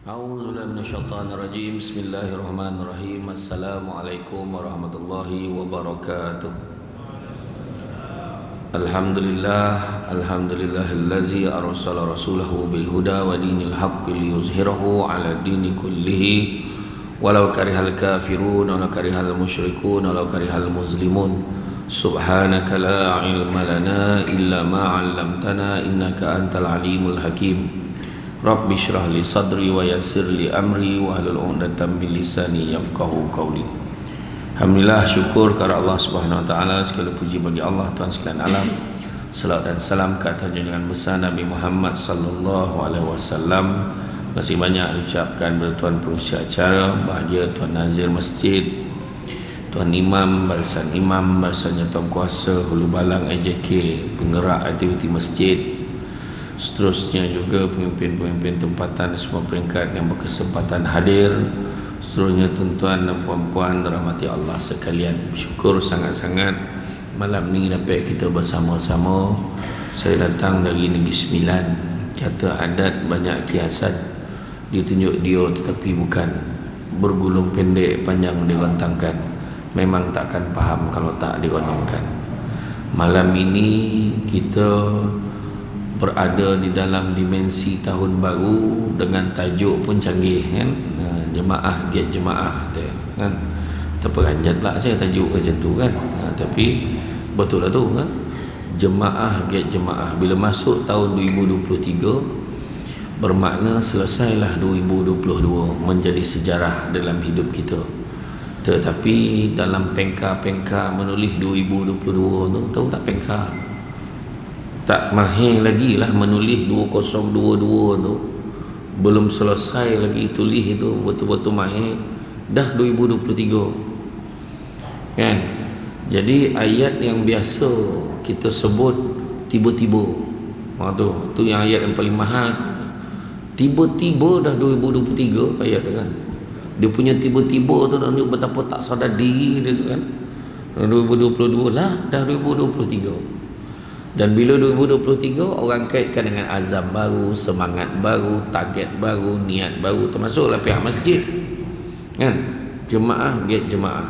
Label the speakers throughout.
Speaker 1: A'udzubillahi minasyaitonirrajim. Bismillahirrahmanirrahim. Assalamualaikum warahmatullahi wabarakatuh. Alhamdulillahillazi arsala rasulahu bil huda wa dinil haqqi liyuzhirahu 'ala dini kullihi walau karihal kafirun walau karihal musyrikun walau karihal muslimun. Subhanaka la ilma lana illa ma 'allamtana innaka antal alimul hakim. Rabbi syrah li sadri wa yassir li amri wa hlul 'uqdatam min lisani yafqahu qawli. Alhamdulillah, syukur kepada Allah Subhanahu wa taala, segala puji bagi Allah Tuhan sekalian alam. Salam dan salam ke atas junjungan besar Nabi Muhammad sallallahu alaihi wasallam. Masih banyak diucapkan kepada tuan pengurusi acara, bahagia Tuan Nazir Masjid, Tuan Imam, barisan Imam, barisannya Tuan Kuasa Hulu Balang AJK, penggerak aktiviti masjid, seterusnya juga pemimpin-pemimpin tempatan di semua peringkat yang berkesempatan hadir, seterusnya tuan-tuan dan puan-puan dirahmati Allah sekalian. Syukur sangat-sangat malam ni dapat kita bersama-sama. Saya datang dari Negeri Sembilan. Kata adat banyak kiasan, ditunjuk dia tetapi bukan, bergulung pendek panjang digontangkan, memang takkan faham kalau tak digonongkan. Malam ini kita berada di dalam dimensi tahun baru dengan tajuk pun canggih kan, jemaah get jemaah kan, terperanjat lah saya tajuk macam tu kan, tapi betul lah tu kan, jemaah get jemaah. Bila masuk tahun 2023 bermakna selesailah 2022 menjadi sejarah dalam hidup kita. Tetapi dalam pengkar-pengkar menulis 2022 tu, tahu tak pengkar, tak mahir lagi lah menulis 2022 tu, belum selesai lagi tulis itu betul-betul mahir dah 2023 kan. Jadi ayat yang biasa kita sebut tiba-tiba, tu yang ayat yang paling mahal, tiba-tiba dah 2023 ayat kan. Dia punya tiba-tiba tu tunjuk betapa tak sadar diri dia tu kan. 2022 lah dah 2023. Dan bila 2023 orang kaitkan dengan azam baru, semangat baru, target baru, niat baru, termasuklah pihak masjid kan, jemaah get jemaah.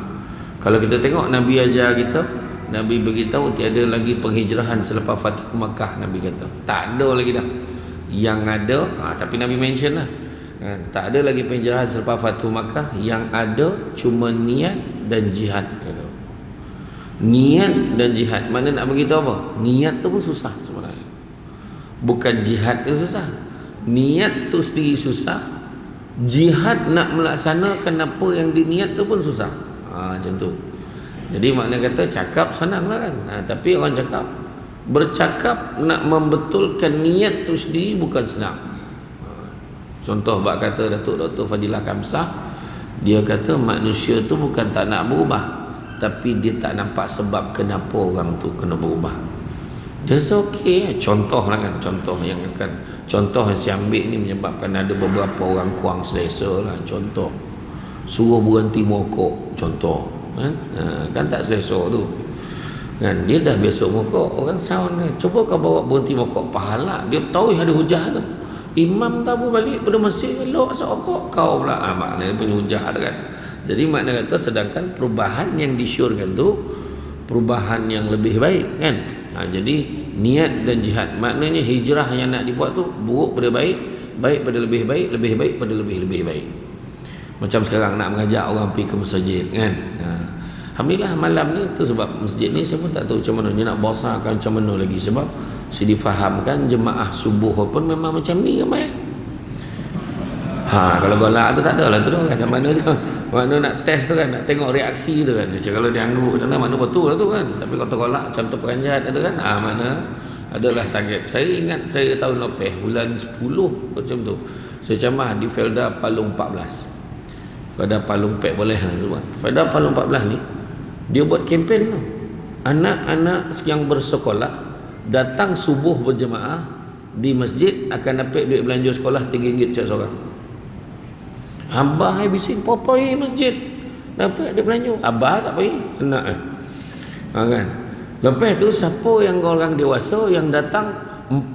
Speaker 1: Kalau kita tengok Nabi ajar kita, Nabi beritahu tiada lagi penghijrahan selepas Fathu Makkah. Nabi kata tak ada lagi dah. Yang ada tapi Nabi mention lah kan, tak ada lagi penghijrahan selepas Fathu Makkah. Yang ada cuma niat dan jihad kata. Niat dan jihad, mana nak beritahu apa? Niat tu pun susah sebenarnya, bukan jihad tu susah. Niat tu sendiri susah, jihad nak melaksanakan apa yang diniat tu pun susah. Macam tu. Jadi makna kata cakap senang lah kan, tapi orang cakap, bercakap nak membetulkan niat tu sendiri bukan senang. Contoh bak kata Datuk Dr. Fadilah Kamsah, dia kata manusia tu bukan tak nak berubah, tapi dia tak nampak sebab kenapa orang tu kena berubah. That's okay. Contoh lah kan, contoh yang saya ambil ni menyebabkan ada beberapa orang kurang selesa lah. Contoh suruh berhenti merokok, contoh kan tak selesa tu kan. Dia dah biasa merokok, orang sound kan, cuba kau bawa berhenti merokok, pahala dia tahu ada hujah tu. Imam tahu balik pada masjid elok asal rokok, kau pula maknanya punya hujah tu kan. Jadi makna kata sedangkan perubahan yang disyorkan tu perubahan yang lebih baik kan. Jadi niat dan jihad, maknanya hijrah yang nak dibuat tu buruk pada baik, baik pada lebih baik, lebih baik pada lebih-lebih baik. Macam sekarang nak mengajak orang pergi ke masjid kan. Alhamdulillah malam ni tu, sebab masjid ni saya pun tak tahu macam mana dia nak bosarkan macam mana lagi, sebab saya difahamkan jemaah subuh pun memang macam ni ramai. Kalau golak tu tak ada lah tu kan, mana tu, mana nak test tu kan, nak tengok reaksi tu kan. Jadi kalau dia angguk macam mana betul lah tu kan, tapi kalau tergolak macam tu peranjat tu kan, mana adalah target. Saya ingat saya tahun lepas bulan 10 macam tu, saya camah di Felda Palung 14, Felda Palung Pek boleh lah tu kan. Felda Palung 14 ni dia buat kempen tu, anak-anak yang bersekolah datang subuh berjemaah di masjid akan dapat duit belanja sekolah RM3 setiap seorang. Abah bising, papa pergi masjid dapat dia belanja, abah tak pergi, nak kan. Lepas tu siapa yang orang dewasa yang datang 40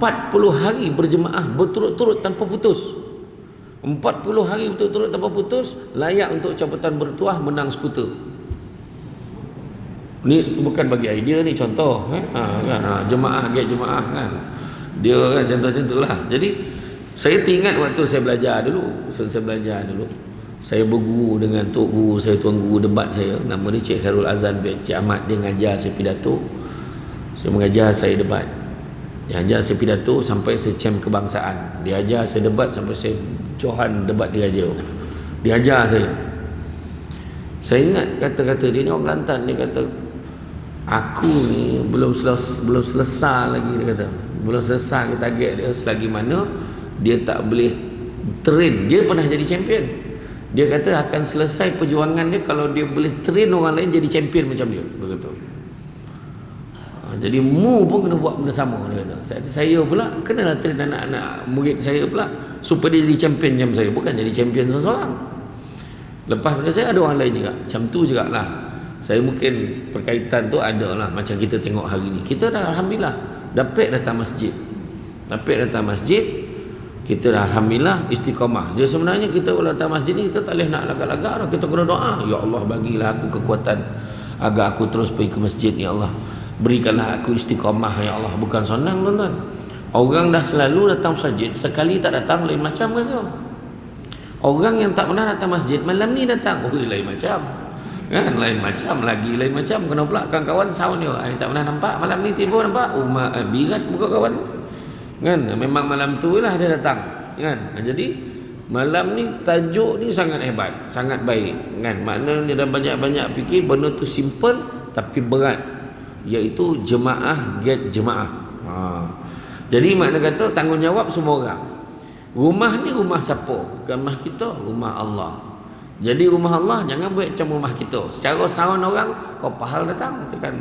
Speaker 1: hari berjemaah berturut-turut tanpa putus, 40 hari betul-betul tanpa putus, layak untuk cabutan bertuah, menang skuter. Ni bukan bagi idea ni, contoh kan, jemaah kan. Dia kan contoh-contoh lah. Jadi saya teringat waktu saya belajar dulu, saya berguru dengan tok guru saya, tuan guru debat saya, nama dia Cik Khairul Azan bin Cik Ahmad. Dia mengajar saya pidato, dia mengajar saya debat. Dia ajar saya pidato sampai saya camp kebangsaan. Dia ajar saya debat sampai saya Johan debat diraja. Dia ajar saya. Saya ingat kata-kata dia ni, orang Kelantan. Dia kata, aku ni belum selesai lagi, dia kata. Belum selesai target dia, selagi mana dia tak boleh train. Dia pernah jadi champion. Dia kata akan selesai perjuangan dia kalau dia boleh train orang lain jadi champion macam dia. Dia kata. Jadi mu pun kena buat benda sama, dia kata. Saya pula kenalah train anak-anak murid saya pula supaya dia jadi champion macam saya, bukan jadi champion seorang-seorang. Lepas pada saya ada orang lain juga macam tu jugalah. Saya mungkin perkaitan tu ada lah. Macam kita tengok hari ni, kita dah alhamdulillah dapat datang masjid, kita dah alhamdulillah istiqamah. Jadi sebenarnya kita kalau datang masjid ni, kita tak boleh nak lagak-lagak dah. Kita kena doa, ya Allah bagilah aku kekuatan agar aku terus pergi ke masjid, ya Allah berikanlah aku istiqamah, ya Allah. Bukan senang tuan-tuan. Orang dah selalu datang masjid, sekali tak datang lain macam ke tu. Orang yang tak pernah datang masjid, malam ni datang, lain macam kan, lain macam. Kena pula kawan-kawan sound dia, tak pernah nampak, malam ni tiba nampak, birat muka kawan tu kan. Memang malam tu lah dia datang kan. Jadi malam ni tajuk ni sangat hebat, sangat baik kan. Maknanya dia dah banyak-banyak fikir benda tu simple tapi berat, iaitu jemaah get jemaah. Jadi makna kata tanggungjawab semua orang. Rumah ni rumah siapa? Bukan rumah kita, rumah Allah. Jadi rumah Allah jangan buat macam rumah kita. Secara sawan orang, kau pahal datang, tu kan.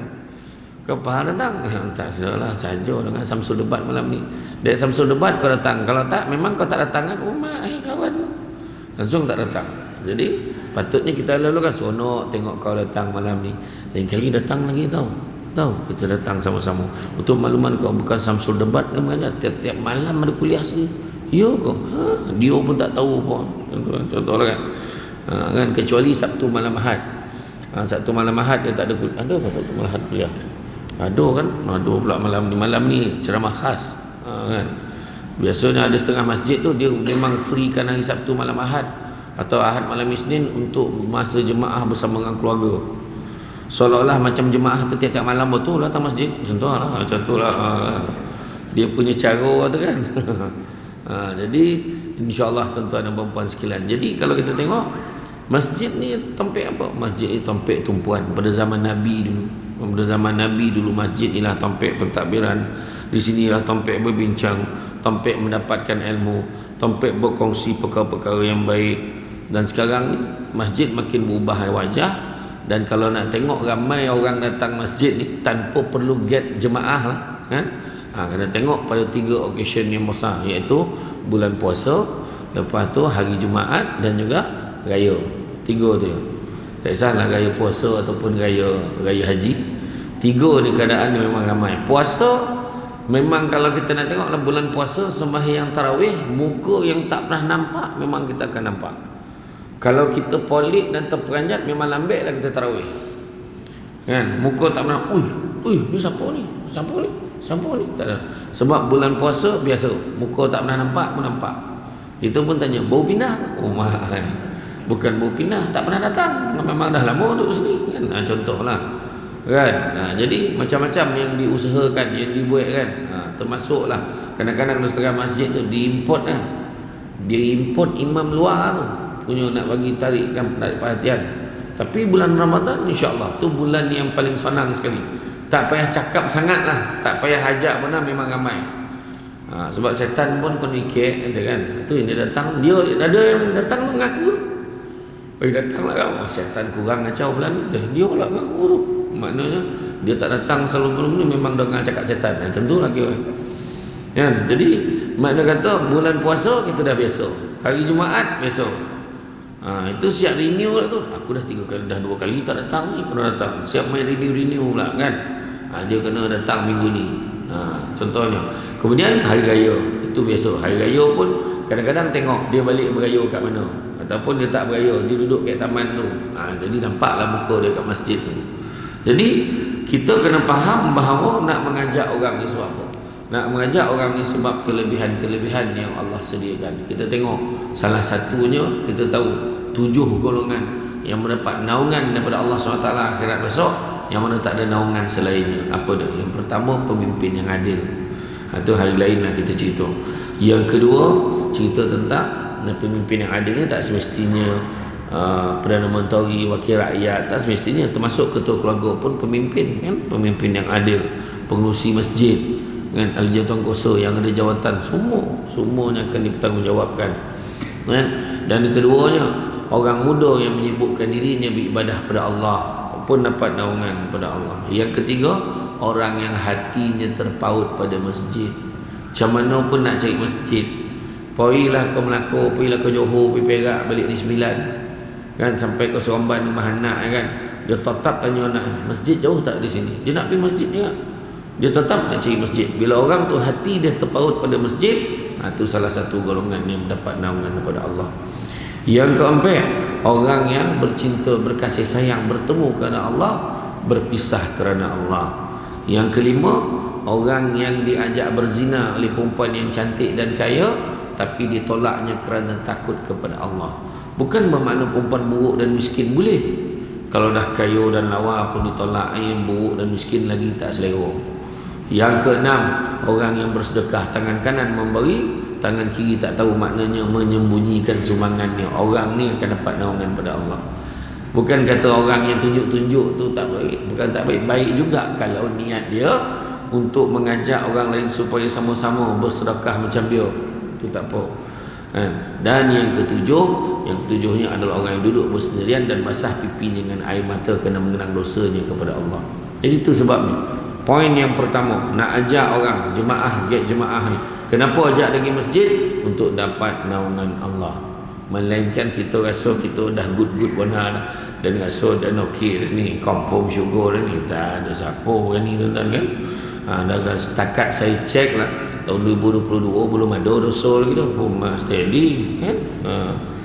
Speaker 1: Kau pahal datang, tak adalah saja dengan Samsul debat malam ni. Dek Samsul debat kau datang. Kalau tak, memang kau tak datang kan rumah kawan. Langsung tak datang. Jadi patutnya kita lalu kan seronok tengok kau datang malam ni. Lain kali datang lagi tahu kita datang sama-sama. Untuk makluman kau, bukan Samsul debat dia mengajar tiap-tiap malam ada kuliah sini. Ya kau, dia pun tak tahu apa. Contohlah kan. Kan kecuali Sabtu malam Ahad. Sabtu malam Ahad dia tak ada kuliah. Ada apa Sabtu malam Ahad kuliah? Ada kan? Ada pula malam ni ceramah khas. Kan. Biasanya ada setengah masjid tu dia memang free kan hari Sabtu malam Ahad atau Ahad malam Isnin untuk masa jemaah bersama dengan keluarga. Seolah-olah macam jemaah tu tiap-tiap malam betul lah datang masjid. Macam tu lah. Dia punya cara tu kan. Jadi insya-Allah tuan-tuan dan puan-puan sekalian. Jadi kalau kita tengok masjid ni tempat apa? Masjid ni tempat tumpuan pada zaman Nabi dulu. Pada zaman Nabi dulu masjid ialah tempat pentadbiran. Di sinilah tempat berbincang, tempat mendapatkan ilmu, tempat berkongsi perkara-perkara yang baik. Dan sekarang ni masjid makin berubah wajah. Dan kalau nak tengok ramai orang datang masjid ni tanpa perlu get jemaah lah kan. Kena tengok pada 3 occasion yang besar, iaitu bulan puasa, lepas tu hari Jumaat dan juga raya. 3 tu. Tak kisahlah raya puasa ataupun raya haji. 3 ni keadaan memang ramai. Puasa memang kalau kita nak tengok lah bulan puasa sembahyang tarawih, muka yang tak pernah nampak memang kita akan nampak. Kalau kita polik dan terperanjat memang lambat lah kita tarawih. Kan? Muka tak pernah, ni siapa ni? Tak ada. Sebab bulan puasa biasa, muka tak pernah nampak pun nampak. Kita pun tanya, bau pindah? Bukan bau pindah, tak pernah datang. Memang dah lama duduk sini kan. Contohlah. Kan? Jadi macam-macam yang diusahakan, yang dibuat kan. Termasuklah kadang-kadang setengah masjid tu diimport kan. Dia import imam luar tu. Punya nak bagi tarik perhatian. Tapi bulan Ramadan insya-Allah tu bulan yang paling senang sekali. Tak payah cakap sangat lah, tak payah hajak pun lah, memang ramai. Sebab setan pun komunikasi kan. Tu dia datang, dia ada yang datang mengaku. Datanglah kau. Setan kurang kacau bulan ni. Dia pula mengaku tu. Maknanya dia tak datang selalu belum ni memang dengan cakap setan. Macam tu lagi. Kan? Jadi makna kata bulan puasa kita dah biasa. Hari Jumaat biasa. Itu siap renew lah tu. Aku dah 2 kali tak datang ni, kena datang. Siap main renew pula kan. Dia kena datang minggu ni. Contohnya. Kemudian hari raya, itu biasa. Hari raya pun kadang-kadang tengok dia balik beraya kat mana, ataupun dia tak beraya, dia duduk kat taman tu. Jadi nampaklah muka dia kat masjid tu. Jadi kita kena faham bahawa nak mengajak orang ni sebab apa? Nak mengajak orang ni sebab kelebihan-kelebihan yang Allah sediakan. Kita tengok salah satunya, kita tahu 7 golongan yang mendapat naungan daripada Allah SWT akhirat besok, yang mana tak ada naungan selainnya. Apa dia? Yang pertama, pemimpin yang adil. Itu hari lain lah kita cerita. Yang kedua, cerita tentang pemimpin yang adil ni tak semestinya Perdana Menteri, wakil rakyat, tak semestinya. Termasuk ketua keluarga pun pemimpin, kan? Pemimpin yang adil, pengurusi masjid, kan? Ahli jawatan kuasa yang ada jawatan, semuanya akan dipertanggungjawabkan, kan? Dan keduanya, orang muda yang menyibukkan dirinya beribadah pada Allah pun dapat naungan pada Allah. Yang ketiga, orang yang hatinya terpaut pada masjid. Macam mana pun nak cari masjid, pergilah ke Melaka, pergilah ke Johor, pergi Perak, balik di Sembilan, kan? Sampai ke Seremban, Rumah Anak, kan? Dia tetap tanya anak, masjid jauh tak di sini? Dia nak pergi masjid juga. Dia tetap nak cari masjid. Bila orang tu hati dia terpaut pada masjid, itu salah satu golongan yang mendapat naungan daripada Allah. Yang keempat, orang yang bercinta, berkasih sayang, bertemu kerana Allah, berpisah kerana Allah. Yang kelima, orang yang diajak berzina oleh perempuan yang cantik dan kaya, tapi ditolaknya kerana takut kepada Allah. Bukan bermakna perempuan buruk dan miskin boleh. Kalau dah kaya dan lawa pun ditolak, yang buruk dan miskin lagi tak selera. Yang keenam, orang yang bersedekah, tangan kanan memberi, tangan kiri tak tahu, maknanya menyembunyikan sumbangannya. Orang ni akan dapat naungan pada Allah. Bukan kata orang yang tunjuk-tunjuk tu tak baik, bukan tak baik, baik juga kalau niat dia untuk mengajak orang lain supaya sama-sama bersedekah macam dia, tu tak apa. Dan yang ketujuhnya adalah orang yang duduk bersendirian dan basah pipinya dengan air mata kerana mengenang dosanya kepada Allah. Jadi itu sebabnya. Poin yang pertama, nak ajak orang jemaah, jemaah ni. Kenapa ajak pergi masjid? Untuk dapat naungan Allah. Melainkan kita rasa kita dah good benar dah, dan rasa dah okey dah ni, confirm syurga dah ni, tak ada siapa berani tuan-tuan, kan? Dan setakat saya cek lah, tahun 2022 belum ada dosa lagi tu, steady, kan?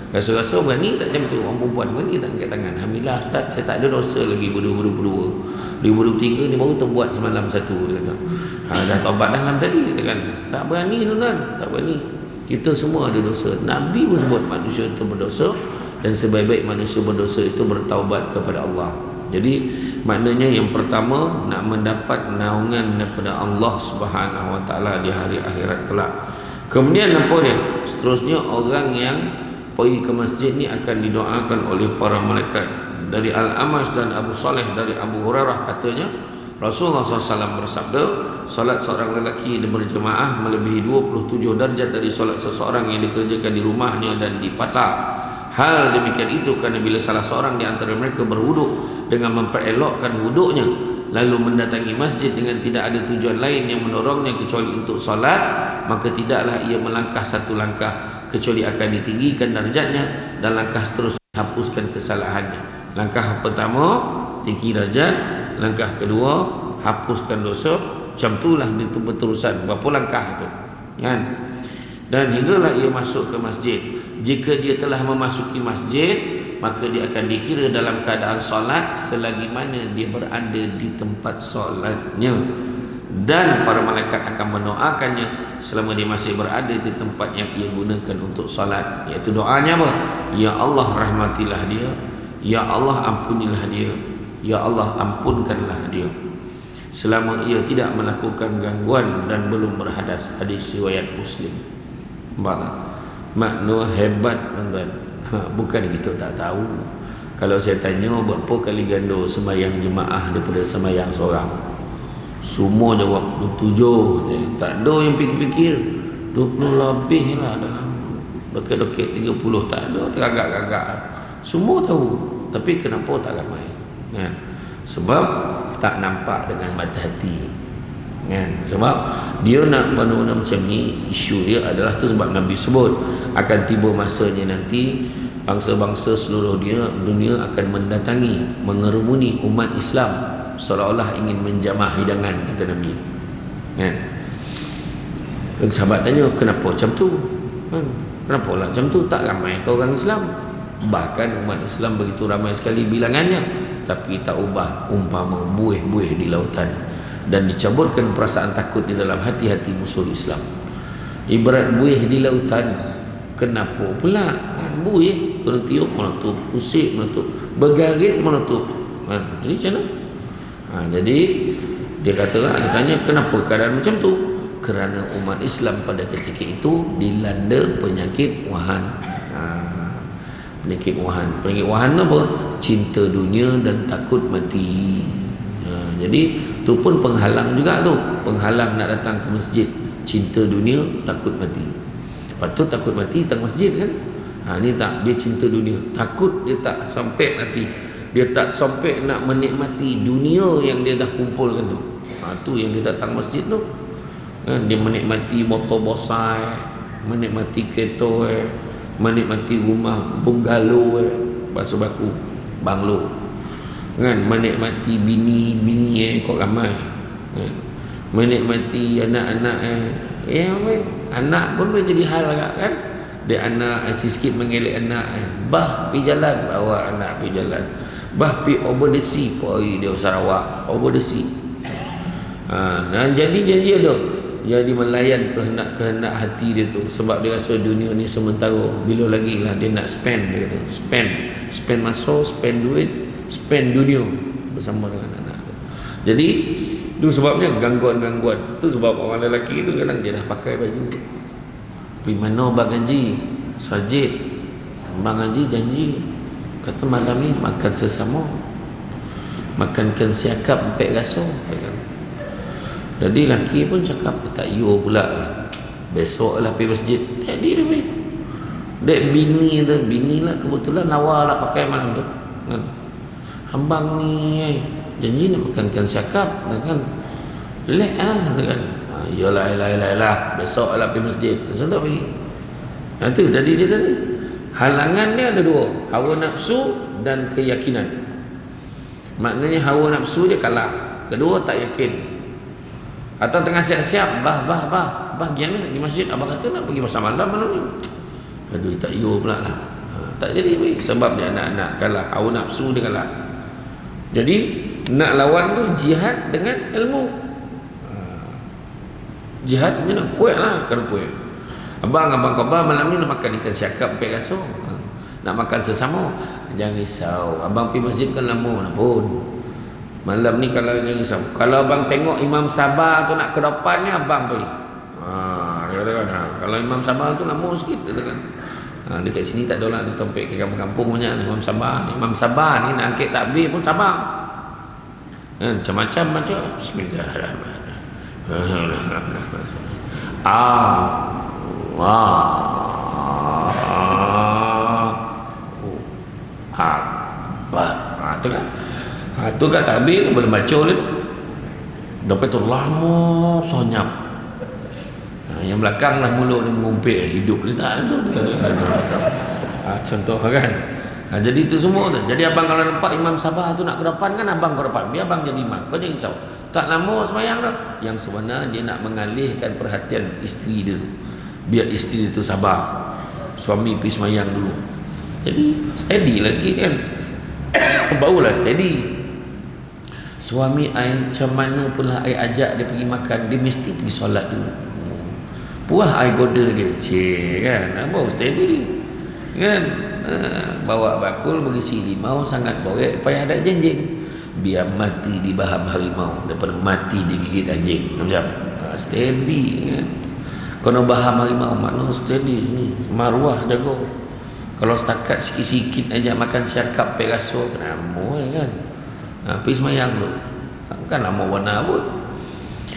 Speaker 1: Rasa-rasa berani tak macam tu? Orang perempuan berani tak angkat tangan? Alhamdulillah Ustaz, saya tak ada dosa lagi 2022. 2023 ni baru terbuat semalam satu, dia kata. Dah taubat dah malam tadi, kata kan. Tak berani tuan-tuan, tak berani. Kita semua ada dosa. Nabi pun sebut manusia itu berdosa, dan sebaik-baik manusia berdosa itu bertaubat kepada Allah. Jadi maknanya yang pertama, nak mendapat naungan daripada Allah Subhanahu Wa Taala di hari akhirat kelak. Kemudian apa dia? Seterusnya, orang yang pergi ke masjid ni akan didoakan oleh para malaikat. Dari Al-Amash dan Abu Saleh dari Abu Hurairah katanya, Rasulullah SAW bersabda, solat seorang lelaki berjemaah melebihi 27 darjat dari solat seseorang yang dikerjakan di rumahnya dan di pasar. Hal demikian itu kerana bila salah seorang di antara mereka berwuduk dengan memperelokkan wuduknya, lalu mendatangi masjid dengan tidak ada tujuan lain yang mendorongnya kecuali untuk solat, maka tidaklah ia melangkah satu langkah kecuali akan ditinggikan darjatnya, dan langkah seterusnya hapuskan kesalahannya. Langkah pertama, tinggi darjat. Langkah kedua, hapuskan dosa. Macam itulah itu berterusan, berapa langkah itu, kan? Dan hinggalah ia masuk ke masjid. Jika dia telah memasuki masjid, maka dia akan dikira dalam keadaan solat selagi mana dia berada di tempat solatnya, dan para malaikat akan mendoakannya selama dia masih berada di tempat yang ia gunakan untuk solat. Iaitu doanya apa? Ya Allah, rahmatilah dia. Ya Allah, ampunilah dia. Ya Allah, ampunkanlah dia selama ia tidak melakukan gangguan dan belum berhadas. Hadis riwayat Muslim. Makna hebat, tuan-tuan. Bukan kita tak tahu. Kalau saya tanya berapa kali ganda sembahyang jemaah daripada sembahyang seorang, semua jawab 27. Tak ada yang fikir-fikir 20 lebih lah dalam dekat-dekat 30, tak ada, teragak-agak. Semua tahu, tapi kenapa tak ramai, kan? Sebab tak nampak dengan mata hati, kan? Sebab dia nak benda-benda macam ni, isu dia adalah tu sebab Nabi sebut akan tiba masanya nanti bangsa-bangsa seluruh dunia akan mendatangi, mengerumuni umat Islam seolah-olah ingin menjamah hidangan, kata Nabi. kan. Dan sahabat tanya, kenapa macam tu? Kan? Kenapa lah macam tu? Tak ramai ke orang Islam? Bahkan umat Islam begitu ramai sekali bilangannya, tapi tak ubah umpama buih-buih di lautan, dan dicaburkan perasaan takut di dalam hati-hati musuh Islam. Ibarat buih di lautan, kenapa pula? Buih kena tiup meletup, usik meletup, bergarit meletup. Jadi macam mana? Jadi dia kata, dia tanya kenapa keadaan macam tu? Kerana umat Islam pada ketika itu dilanda penyakit wahan. Penyakit wahan. Penyakit wahan apa? Cinta dunia dan takut mati. Jadi tu pun penghalang juga tu. Penghalang nak datang ke masjid. Cinta dunia, takut mati. Lepas tu takut mati datang masjid kan. Ni tak, dia cinta dunia. Takut dia tak sampai nanti. Dia tak sampai nak menikmati dunia yang dia dah kumpulkan tu. Tu yang dia datang masjid tu. Dia menikmati motor bonsai, menikmati kereta, menikmati rumah bungalow, bahasa baku banglo, kan, menikmati bini kok ramai, kan, menikmati anak-anak, anak pun boleh jadi hal kan. Dia anak sikit mengelak anak, bah pi jalan, bawa anak pi jalan, bah pi obedisi, poi dia Sarawak obedisi. Dan jadi janji ada, jadi melayan kehendak hati dia tu, sebab dia rasa dunia ni sementara, bila lagi lah dia nak spend, dia kata spend masa, spend duit, spend dunia bersama dengan anak tu. Jadi tu sebabnya gangguan-gangguan tu, sebab orang lelaki tu kadang dia dah pakai baju, pergi mana bang Haji sajid, bang Haji janji kata malam ni makan sesama, makankan siakap empek rasa. Jadi laki pun cakap, tak yo pula lah, besok lah pergi masjid. Jadi dia pergi. Dek bini lah kebetulan lawa lah pakai malam tu kan. Abang ni janji nak makankan siakap kan. Lek kan. Yalah besok lah pergi masjid. Besok tak pergi. Tu jadi cerita ni. Halangan dia ada dua, hawa nafsu dan keyakinan. Maknanya hawa nafsu dia kalah, kedua tak yakin. Atau tengah siap-siap, bah gimana di masjid, abang kata nak pergi pasar malam ni. Aduh tak yo pula lah. Tak jadi baik, sebab dia anak-anak kalah, hawa nafsu dia kalah. Jadi nak lawan tu jihad dengan ilmu. Jihad ni nak kuat lah, kena kuat. Abang khabar malam ni nak makan ikan siakap empek rasa, nak makan sesama. Jangan risau, abang pergi masjid kan lama nak pun. Malam ni kalau jangan risau, kalau abang tengok Imam Sabah tu nak ke depannya, abang pergi. Dia katakan, kalau Imam Sabah tu lama sikit, dia katakan. Dekat sini tak ada lah, di tempat ke kampung-kampung banyak Imam Sabah. Imam Sabah ni nak angkat takbir pun sabar. Kan, macam-macam. Bismillahirrahmanirrahim. Tu kan. Tu kan takbir tu boleh baca dia. Dapat tu lama sonyap. Yang belakang lah mulut dia mengumpil, hidup dia tak tu. Contoh kan. Jadi itu semua tu. Jadi abang kalau nampak Imam Sabah tu nak ke depan kan, abang ke depan. Biar abang jadi imam. Kau jangan risau. Tak lama semayang dah. Yang sebenarnya dia nak mengalihkan perhatian isteri dia tu. Biar isteri dia tu sabar. Suami pergi semayang dulu. Jadi steady lah sikit kan. Barulah steady. Suami ai macam mana pula ai ajak dia pergi makan, dia mesti pergi solat dulu. Puas ai goda dia, kan. Baru steady. Kan? Bawa bakul berisi limau sangat borek, payah ada jenjing. Biar mati dibaham harimau daripada mati digigit anjing. Macam steady kan. Kena baham harimau makna steady ni. Maruah jago. Kalau setakat sikit-sikit aja makan siakap pek rasa kenapa kan. Pergi semayang tu. Kan lama warna pun.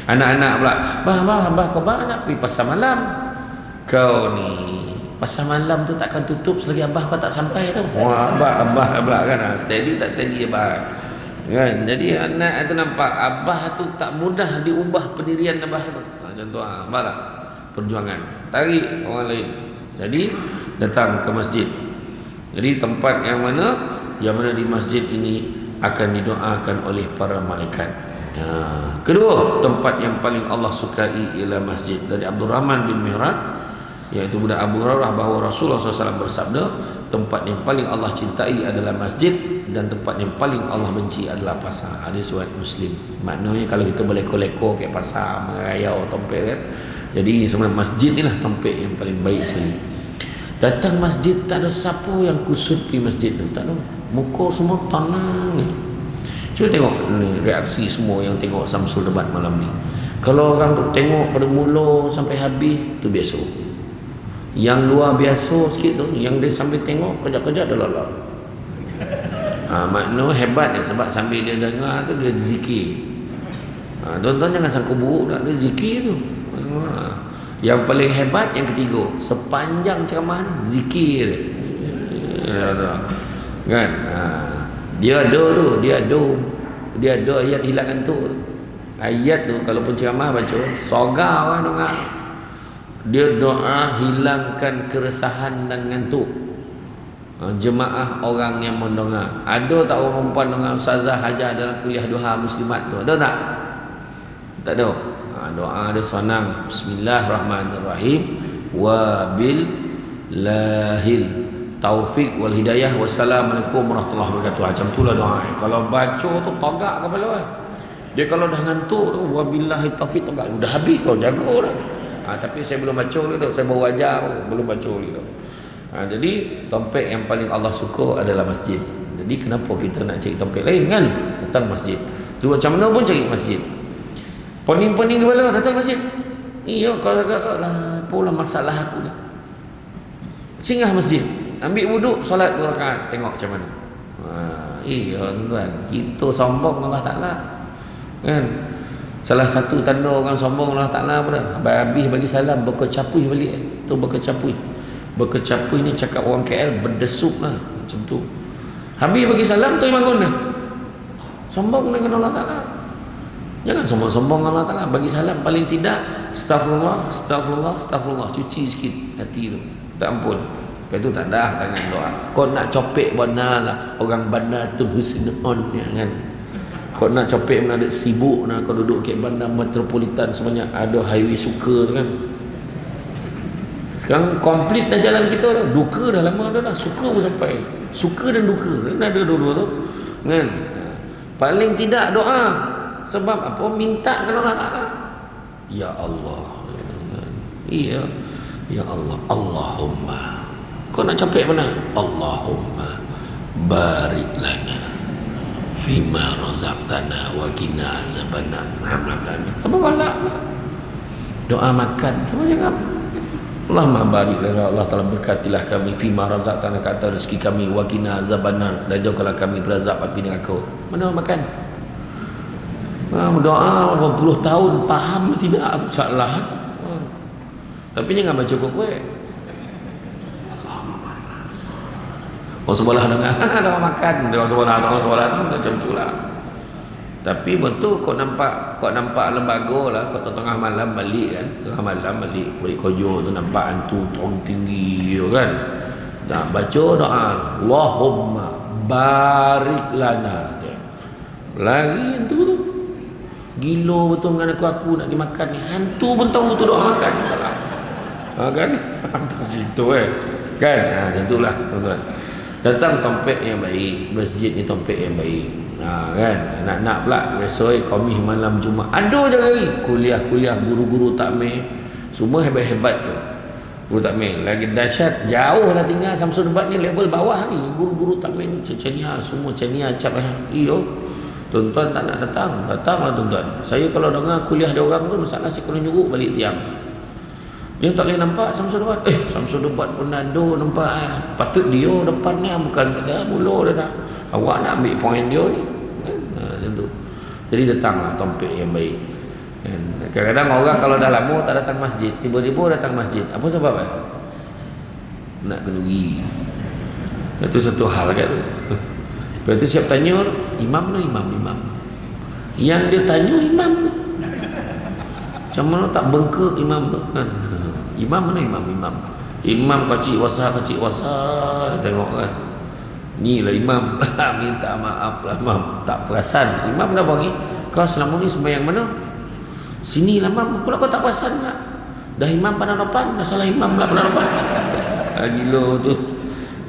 Speaker 1: Anak-anak pula, bah kau nak pergi pasar malam. Kau ni pasar malam tu takkan tutup selagi abah kau tak sampai tu. Wah, abah pula kan. Steady tak steady abah. Kan? Jadi anak itu nampak abah tu tak mudah diubah pendirian abah tu. Contoh abah lah perjuangan, tarik orang lain. Jadi datang ke masjid. Jadi tempat yang mana di masjid ini akan didoakan oleh para malaikat. Kedua, tempat yang paling Allah sukai ialah masjid. Dari Abdul Rahman bin Mihrad, iaitu budak Abu Hurairah, bahawa Rasulullah SAW bersabda, tempat yang paling Allah cintai adalah masjid, dan tempat yang paling Allah benci adalah pasar. Hadis riwayat Muslim. Maknanya kalau kita berleko-leko kat pasar, merayau tempat kan, jadi sebenarnya masjid ni lah tempat yang paling baik sekali. Datang masjid tak ada siapa yang kusut di masjid tu, tak ada. Muka semua tenang ni. Cuba tengok ni, reaksi semua yang tengok Samsul debat malam ni. Kalau orang tu tengok pada mula sampai habis, tu biasa. Yang luar biasa sikit tu, yang dia sambil tengok kejap-kejap dah lalap. Makna hebat dia, sebab sambil dia dengar tu dia zikir. Tuan-tuan jangan sangka buruk tak, dia zikir tu. Yang paling hebat yang ketiga, sepanjang ceramah ni zikir dia. Kan? Dia ada ayat hilang tu. Ayat tu kalau pun ceramah baca, sogar orang dengar. Dia doa hilangkan keresahan dan ngantuk jemaah orang yang mendengar. Ada tak orang perempuan dengan ustazah hajar dalam kuliah duha muslimat tu? Ada tak? Tak ada. Doa dia senang. Bismillahirrahmanirrahim. Wa bil lahil taufik wal hidayah. Wassalamualaikum warahmatullahi wabarakatuh. Macam itulah doa. Kalau baca tu togak kepala. Dia kalau dah ngantuk tu, wa billahi taufik togak. Dah habis kau, jago dah. Tapi saya belum baca dulu, saya baru ajar belum baca dulu. Jadi tempat yang paling Allah suka adalah masjid. Jadi kenapa kita nak cari tempat lain kan? Datang masjid. Cuba macam mana pun cari masjid. Pening-pening kepala datang masjid. Iya, kalau apalah masalah aku ni. Singgah masjid, ambil wuduk, solat 2 rakaat, tengok macam mana. Iya tuan-tuan, kita sombong Allah Taala. Kan? Salah satu tanda orang sombong Allah Ta'ala apa? Habis bagi salam berkecapui balik. Tu berkecapui. Berkecapui ni cakap orang KL berdesuk lah. Macam tu. Habis bagi salam tu bangun dah. Sombong dengan Allah Ta'ala. Jangan sombong-sombong Allah Ta'ala. Bagi salam paling tidak astagfirullah, astagfirullah, astagfirullah. Cuci sikit hati tu. Tak ampun. Lepas tu tak dah tangan doa. Kau nak copek benar lah. Orang bandar tu husnul kan. Kau nak copek mana ada sibuk nak kau duduk kat bandar metropolitan sebanyak ada highway suka tu kan. Sekarang komplit dah jalan kita dah. Duka dah lama dah, suka pun sampai. Suka dan duka kan ada dua-dua tu. Kan? Paling tidak doa. Sebab apa? Minta kepada Allah Taala. Ya Allah. Iya. Ya Allah. Allahumma. Kau nak copek mana? Allahumma barik lana fima razaqtana wa qina azabannar. Apa galak? Doa makan sama jangan. Allahumma barik lana, Allah Taala berkatilah kami fima razaqtana, kata rezeki kami, wa qina azabannar, dan jauhkanlah kami berazab api neraka. Mana makan? Doa berpuluh tahun faham tidak salah. Tapi jangan baca kuat-kuat. Orang sebelah dengar doa makan, orang sebelah tu macam itulah. Tapi betul kau nampak lembaga lah, kau tengah malam balik kan, tengah malam balik kerja tu nampak hantu tong tinggi kan. Dah baca doa Allahumma barik lana. Lagi hantu tu gila betul dengan aku nak dimakan ni. Hantu pun tahu tu doa makan ni lah. Kan? Hantu situ kan. Macam itulah tuan-tuan. Datang tempat yang baik, masjid ni tempat yang baik. Kan, anak-anak pula besok Khamis malam Jumaat ada je lagi kuliah-kuliah guru-guru takmir semua hebat-hebat tu. Guru takmir lagi dahsyat, jauh lah tinggal Samsul Debat ni, level bawah ni guru-guru takmir ni Cecenia semua, Cecenia cap iyo. Tuan-tuan tak nak datanglah tuan-tuan. Saya kalau dengar kuliah dia orang tu masalah saya kena nyuruh balik tiang. Dia tak boleh nampak Samsul Debat. Samsul Debat pun ada nampak. Patut dia depan ni, bukan dah mula dah. Awak nak ambil poin dia ni. Macam tu. Jadi datanglah tempat yang baik. Kadang-kadang orang kalau dah lama tak datang masjid, tiba-tiba datang masjid. Apa sebab nak kenduri. Itu satu hal kan tu. Lepas tu siap tanya, imam tu imam. Yang dia tanya imam tu. Macam mana tak bengkak imam tu kan. Imam mana imam? Imam kacik wasah tengok kan. Ni lah imam. Minta maaf lah imam, tak perasan. Imam dah panggil kau selama ni sembahyang mana? Sini lah mam, pula kau tak perasan tak? Dah imam pandang depan, dah salah imam pula pandang depan. Gila tu.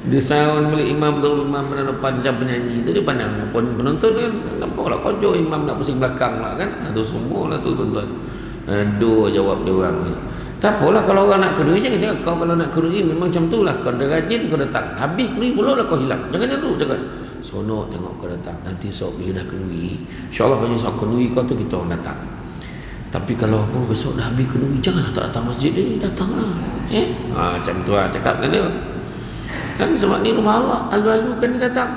Speaker 1: Dia sound balik imam tu, imam pandang depan macam penyanyi tu, dia pandang penonton kan. Nampaklah kau imam nak pusing belakang lah kan. Tu semua lah tu tuan-tuan. Aduh, jawab dia orang ni. Tak apalah kalau orang nak kenduri, jangan cakap kau kalau nak kenduri memang macam tu lah. Kau dah rajin kau datang. Habis kenduri pula lah kau hilang. Jangan macam tu, jangan. Sonok tengok kau datang. Nanti esok bila dah kenduri, insyaAllah kalau esok kenduri kau tu kita orang datang. Tapi kalau aku besok dah habis kenduri, janganlah tak datang masjid ni, datanglah. Macam tu lah cakap dengan dia. Kan sebab ni rumah Allah, lalu kan dia datang.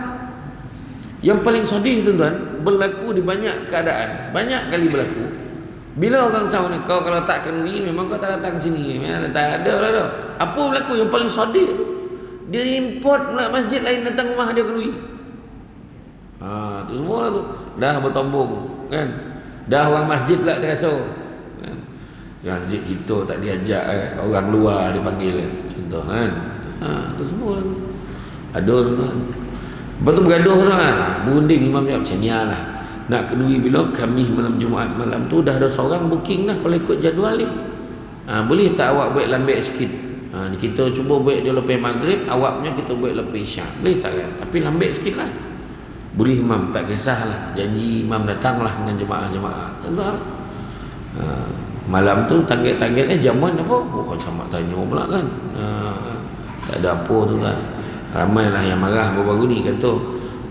Speaker 1: Yang paling sedih tuan-tuan, berlaku di banyak keadaan, banyak kali berlaku. Bila orang sahur ni, kau kalau tak kenduri memang kau tak datang sini, tak ada lah dah. Apa berlaku yang paling sedih tu? Dia import pula masjid lain datang rumah dia kenduri. Tu semua lah tu. Dah bertombong kan. Dah orang masjid pula terasa kan? Masjid kita tak diajak orang luar dipanggil contoh kan. Tu semua lah tu. Ada kan. Lepas tu bergaduh tu kan. Berunding imam jawab macam ni lah. Nak kenduri bila Khamis malam Jumaat malam tu dah ada seorang booking dah kalau ikut jadual ni. Boleh tak awak buat lambat sikit? Kita cuba buat dia lepas maghrib, awak punya kita buat lepas isyak. Boleh tak kan? Tapi lambat sikit lah. Boleh imam, tak kisahlah. Janji imam datanglah dengan jemaah-jemaah. Tentulah. Malam tu target-targetnya jamuan apa? Sama tanya pula kan. Tak ada apa tu kan. Ramailah yang marah baru-baru ni kata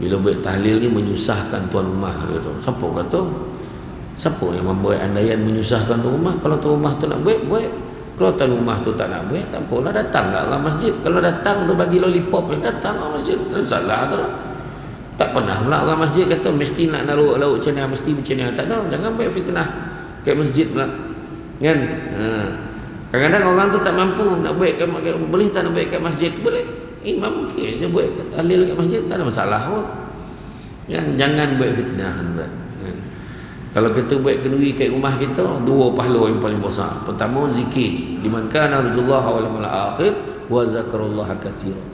Speaker 1: bila buat tahlil ni menyusahkan tuan rumah dia tu. Siapa kata? Siapa yang membuat andaian menyusahkan tuan rumah? Kalau tuan rumah tu nak buat, buat. Kalau tuan rumah tu tak nak buat, tak apalah, datanglah orang masjid. Kalau datang tu bagi lollipop, datang orang masjid. Tak salah tu lah. Tak pernah pula orang masjid kata mesti nak lauk channel, mesti berchannel. Tak ada, jangan buat fitnah kat masjid pula. Kan? Kadang-kadang orang tu tak mampu nak buat boleh tak nak buat kat masjid? Boleh. Imam mungkin je buat tahlil kat masjid, tak ada masalah pun. Jangan buat fitnah kan. Kalau kita buat kenduri kat rumah kita, dua pahala yang paling besar. Pertama zikir, liman kana arjullaha wal yawmal akhir wa zakarullaha katsiran.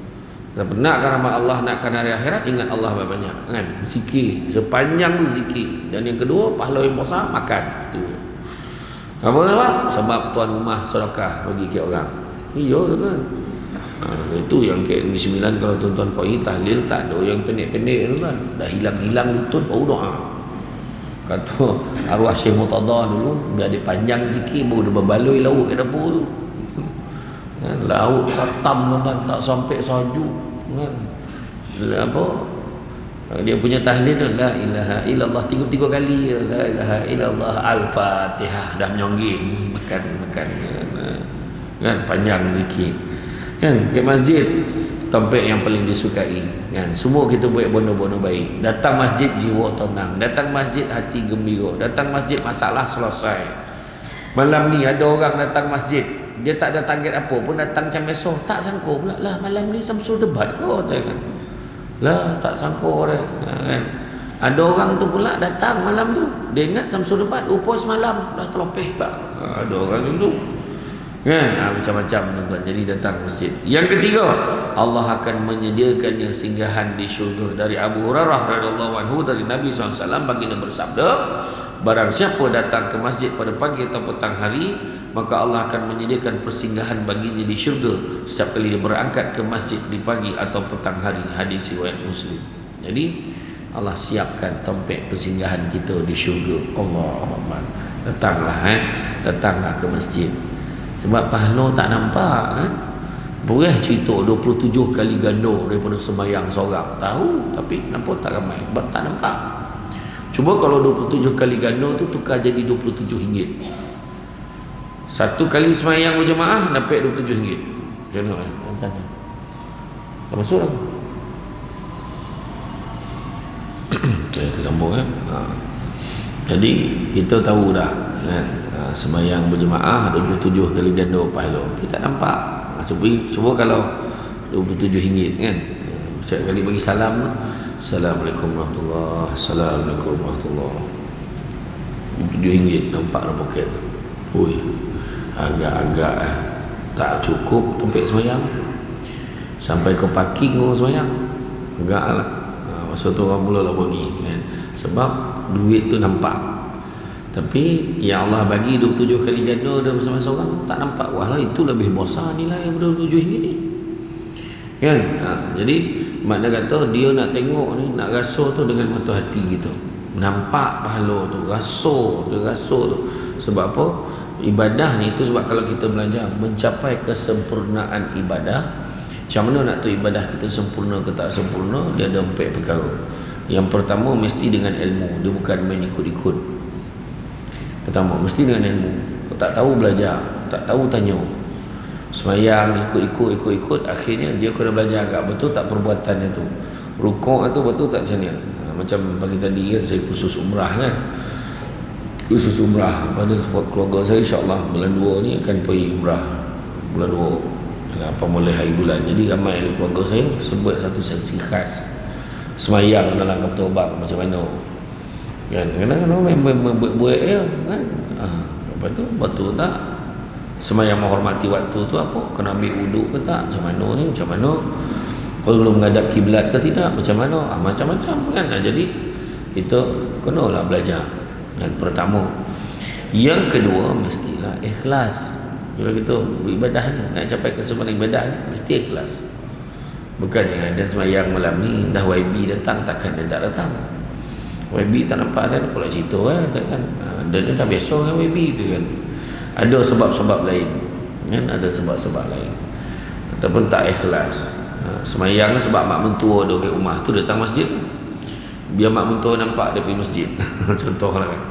Speaker 1: Siapa nakkan rahmat Allah, nakkan hari akhirat, ingat Allah banyak kan. Zikir, sepanjang tu zikir. Dan yang kedua, pahala yang besar makan. Tu. Apa sebab? Sebab tuan rumah sedekah bagi ke orang. Iya tu kan. Itu yang ke Negeri 9 kalau tuan-tuan pergi tahlil tak ada yang pendek-pendek tu kan. Dah hilang-hilang lutut baru doa. Kata arwah Syekh Murtada dulu biar dia panjang zikir baru dia berbaloi lauk kat dapur tu. Lauk khatam tuan-tuan tak sampai sajuk kan. Apa? Dia punya tahlil la ilaha illallah 3 kali, la ilaha illallah al-Fatihah dah menyongging makan kan panjang zikir. Kan ke masjid tempat yang paling disukai kan. Semua kita buat bono-bono baik. Datang masjid jiwa tenang, datang masjid hati gembira, datang masjid masalah selesai. Malam ni ada orang datang masjid, dia tak ada target apa pun, datang macam biasa, tak sangka pula lah malam ni Samsul debat ke kan. Lah tak sangka dah kan. Ada orang tu pula datang malam tu, dia ingat Samsul debat, upos malam dah terlopeh pula. Ada orang tu kan, macam-macam tuan-tuan. Jadi datang masjid. Yang ketiga, Allah akan menyediakan yang singgahan di syurga. Dari Abu Hurairah radhiyallahu anhu dari Nabi SAW baginda bersabda, barang siapa datang ke masjid pada pagi atau petang hari, maka Allah akan menyediakan persinggahan baginya di syurga setiap kali dia berangkat ke masjid di pagi atau petang hari. Hadis riwayat Muslim. Jadi Allah siapkan tempat persinggahan kita di syurga. Allahuakbar. Datanglah ke masjid. Sebab pahala tak nampak kan. Boleh cerita 27 kali ganda daripada sembahyang seorang. Tahu, tapi kenapa tak ramai? Sebab tak nampak. Cuba kalau 27 kali ganda tu tukar jadi RM27. Satu kali sembahyang berjemaah dapat RM27. Macam mana kan? Sana. Tak masuk lagi. Kita sambung kan. Jadi kita tahu dah kan. Sembahyang berjemaah 27 kali ganda pahala. Kita tak nampak. Cuba kalau RM27 kan. Setiap kali bagi salam, Assalamualaikum warahmatullahi, Assalamualaikum warahmatullahi. RM27 nampak dalam poket. Ui, agak-agak tak cukup tempat sembahyang. Sampai ke parking orang sembahyang. Agak lah. Masa tu orang mula lah bagi kan. Sebab duit tu nampak.
Speaker 2: Tapi yang Allah bagi 27 kali ganda dalam masa-masa orang tak nampak. Wah, itu lebih besar nilai daripada 27 ini ni. Kan? Jadi makna kata dia nak tengok ni, nak rasa tu dengan mata hati kita. Nampak pahala tu, rasa tu. Sebab apa? Ibadah ni itu sebab kalau kita belajar mencapai kesempurnaan ibadah, macam mana nak tahu ibadah kita sempurna ke tak sempurna? Dia ada 4 perkara. Yang pertama mesti dengan ilmu. Dia bukan main ikut-ikut. Pertama mesti dengan ilmu. Kau tak tahu belajar, tak tahu tanya. Semayang ikut, akhirnya dia kena belajar agak betul tak perbuatan itu. Rukuk itu betul tak macam ni. Macam pagi tadi kan saya khusus umrah kan. Khusus umrah pada sebab keluarga saya, insya-Allah bulan 2 ni akan pergi umrah. Bulan 2 apa mulai hari bulan. Jadi ramai keluarga saya sebut satu sesi khas semayang dalam kapal terbang macam mana. Kan kadang-kadang main buat ya kan. Apa tu betul tak semayang menghormati waktu tu apa kena ambil wuduk ke tak, macam mana ni, macam mana kalau belum menghadap kiblat ke tidak, macam mana, macam-macam kan. Jadi kita kenalah belajar. Yang pertama. Yang kedua mestilah ikhlas. Bila kita beribadah ni, nak capai kesempurnaan ibadah ni mesti ikhlas. Bukan yang ada semayang malam ni dah YB datang takkan dia tak datang. YB tak nampak dan pula cerita kan. Dan dia dah biasa dengan YB tu kan. Ada sebab-sebab lain kan, ada sebab-sebab lain ataupun tak ikhlas. Semayang sebab mak mentua ada kat rumah tu datang masjid, biar mak mentua nampak dia pergi masjid. Contohlah kan.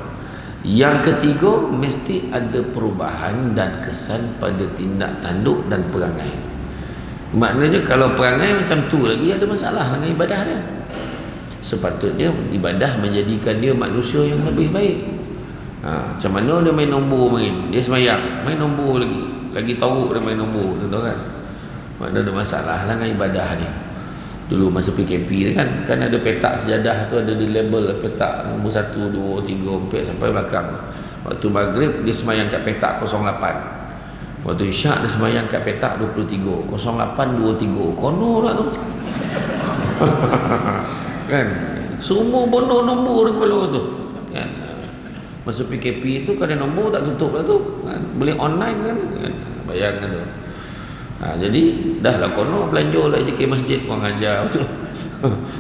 Speaker 2: Yang ketiga mesti ada perubahan dan kesan pada tindak tanduk dan perangai. Maknanya kalau perangai macam tu lagi ada masalah dengan ibadah dia. Sepatutnya ibadah menjadikan dia manusia yang lebih baik. Macam mana dia main nombor main, dia semayang main nombor lagi teruk dia main nombor, tentu kan. Maknanya ada masalah dengan ibadah dia. Dulu masa PKP kan ada petak sejadah tu, ada di label petak nombor 1, 2, 3, 4 sampai belakang. Waktu maghrib dia semayang kat petak 08. Waktu isyak dia semayang kat petak 23, 0823. Kono lah tu. Kan semua benar nombor di kepala tu kan. Masa PKP tu kalau nombor tak tutup lah tu kan, boleh online kan. Bayangkan tu. Jadi dah lah kono belanja lah JK masjid orang ajar tu.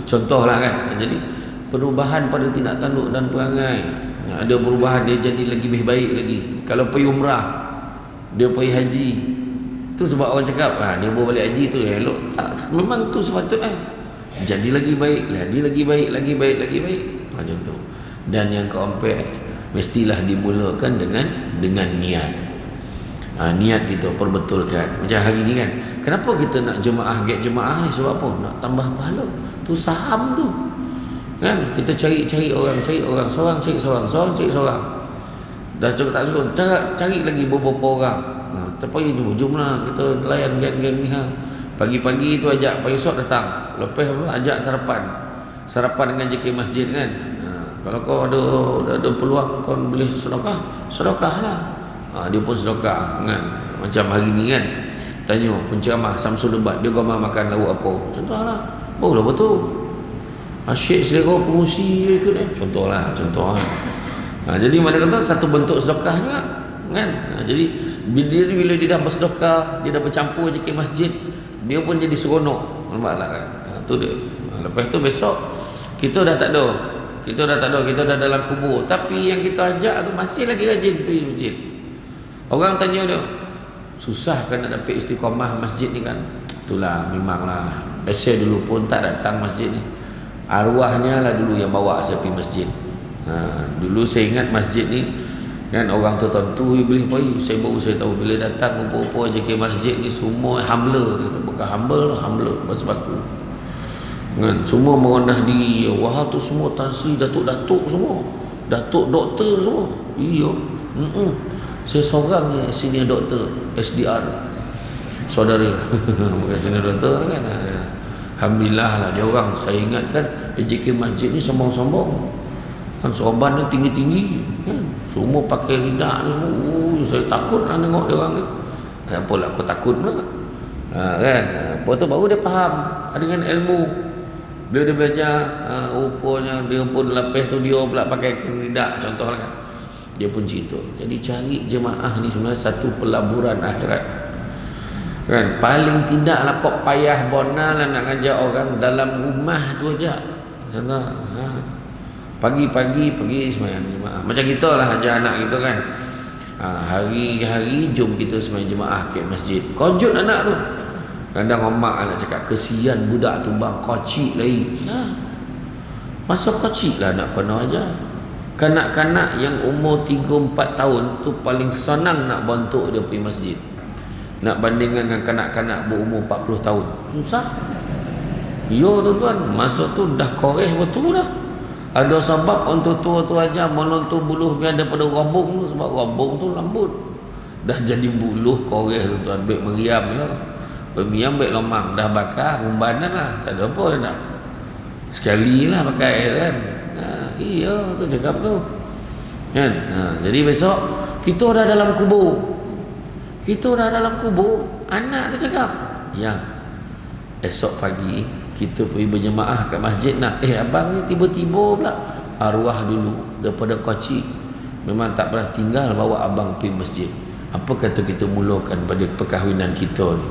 Speaker 2: Contohlah kan. Jadi perubahan pada tindak tanduk dan perangai. Ada perubahan, dia jadi lagi lebih baik lagi. Kalau pergi umrah, dia pergi haji, tu sebab orang cakap dia bawa balik haji tu elok. Tak, memang tu sepatutnya jadi lagi baik, lagi baik macam tu. Dan yang keempat mestilah dimulakan dengan niat. Niat kita perbetulkan. Macam hari ni kan, kenapa kita nak jemaah jemaah ni? Sebab apa? Nak tambah pahala. Tu saham tu kan. Kita cari orang, seorang cari seorang. Dah cukup tak cukup, cari lagi beberapa orang. Tapi jumlah kita layan geng-geng ni Pagi-pagi tu ajak, pagi esok datang. Lepas ajak sarapan dengan JK masjid kan. Kalau kau ada peluang kau boleh sedekah lah. Dia pun sedekah kan. Macam hari ni kan, tanya penceramah Samsul Debat, dia gambar makan lauk apa, contohlah. Lah betul. Asyik selera pengusi ikut contohlah. Jadi mana kata satu bentuk sedekah juga kan. Jadi bila dia dah bersedekah, dia dah bercampur JK masjid, dia pun jadi seronok. Nampaklah kan. Tu dia. Lepas tu besok kita dah tak ada. Kita dah dalam kubur. Tapi yang kita ajak tu masih lagi rajin pergi masjid. Orang tanya dia, susah kan nak dapat istiqamah masjid ni kan. Itulah memanglah. Biasa dulu pun tak datang masjid ni. Arwahnya lah dulu yang bawa saya pergi masjid. Dulu saya ingat masjid ni kan orang tertentu boleh pergi. Saya tahu bila datang rupa-rupa JK masjid ni semua humble. Dia kata bukan humble bahasa baku kan. Semua merendah diri. Wah tu semua tansri datuk-datuk semua, datuk doktor semua. Iya. Saya seorang ni senior doktor SDR saudara. Bukan senior doktor kan. Alhamdulillah lah dia orang. Saya ingat kan JK masjid ni sombong-sombong kan, sorban dia tinggi-tinggi kan. Semua pakai lidah ni semua. Saya takut lah tengok dia orang ni. Apalah aku takut pula kan. Lepas tu baru dia faham dengan ilmu. Bila dia belajar rupanya dia pun lepas tu dia pula pakai lidah, contohlah kan.
Speaker 1: Dia pun cerita. Jadi cari jemaah ni sebenarnya satu pelaburan akhirat. Kan? Paling tidaklah kau payah bonal nak ngajak orang dalam rumah tu aja. Sana. Pagi-pagi pergi sembahyang jemaah. Macam kita lah ajar anak kita kan. Hari-hari jom kita sembahyang jemaah ke masjid. Kojut anak tu. Kadang mak nak cakap, kesian budak tu bang, kocik lagi. Masa kocik lah nak kena aja. Kanak-kanak yang umur 3-4 tahun tu paling senang nak bentuk dia pergi masjid. Nak bandingkan dengan kanak-kanak berumur 40 tahun. Susah. Yo tuan-tuan, masa tu dah koreh betul dah. Ada sebab untuk tua tu aja menonton buluh biar daripada robong tu, sebab robong tu lembut. Dah jadi buluh koreh tuan-tuan, baik meriam ya. Meriam baik lomang, dah bakar rumbanan lah, tak ada apa dah. Sekali lah pakai kan. Iya tu cakap tu. Kan? Jadi besok kita dah dalam kubur. Kita dah dalam kubur, anak tu cakap, yang esok pagi kita pergi berjemaah kat masjid nak. Abang ni tiba-tiba pula arwah dulu daripada kocik memang tak pernah tinggal bawa abang pergi masjid. Apa kata kita mulakan pada perkahwinan kita ni?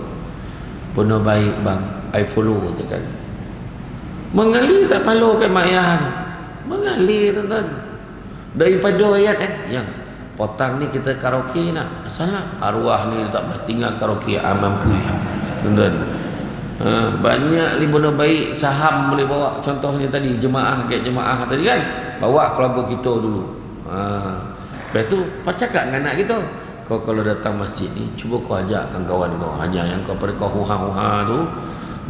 Speaker 1: Benar baik bang, I follow katakan. Mengalir tak follow kan mak ayah ni? Mengalir tuan-tuan. Daripada ayat yang potang ni kita karaoke nak. Salah. Arwah ni tak pernah tinggal karaoke, mampu tuan-tuan. Banyak ni benda baik saham boleh bawa. Contohnya tadi jemaah tadi kan, bawa keluarga kita dulu. Lepas tu cakap dengan anak kita, kau kalau datang masjid ni cuba kau ajakkan kawan kau, ajar yang kau pada kau huha-huha tu,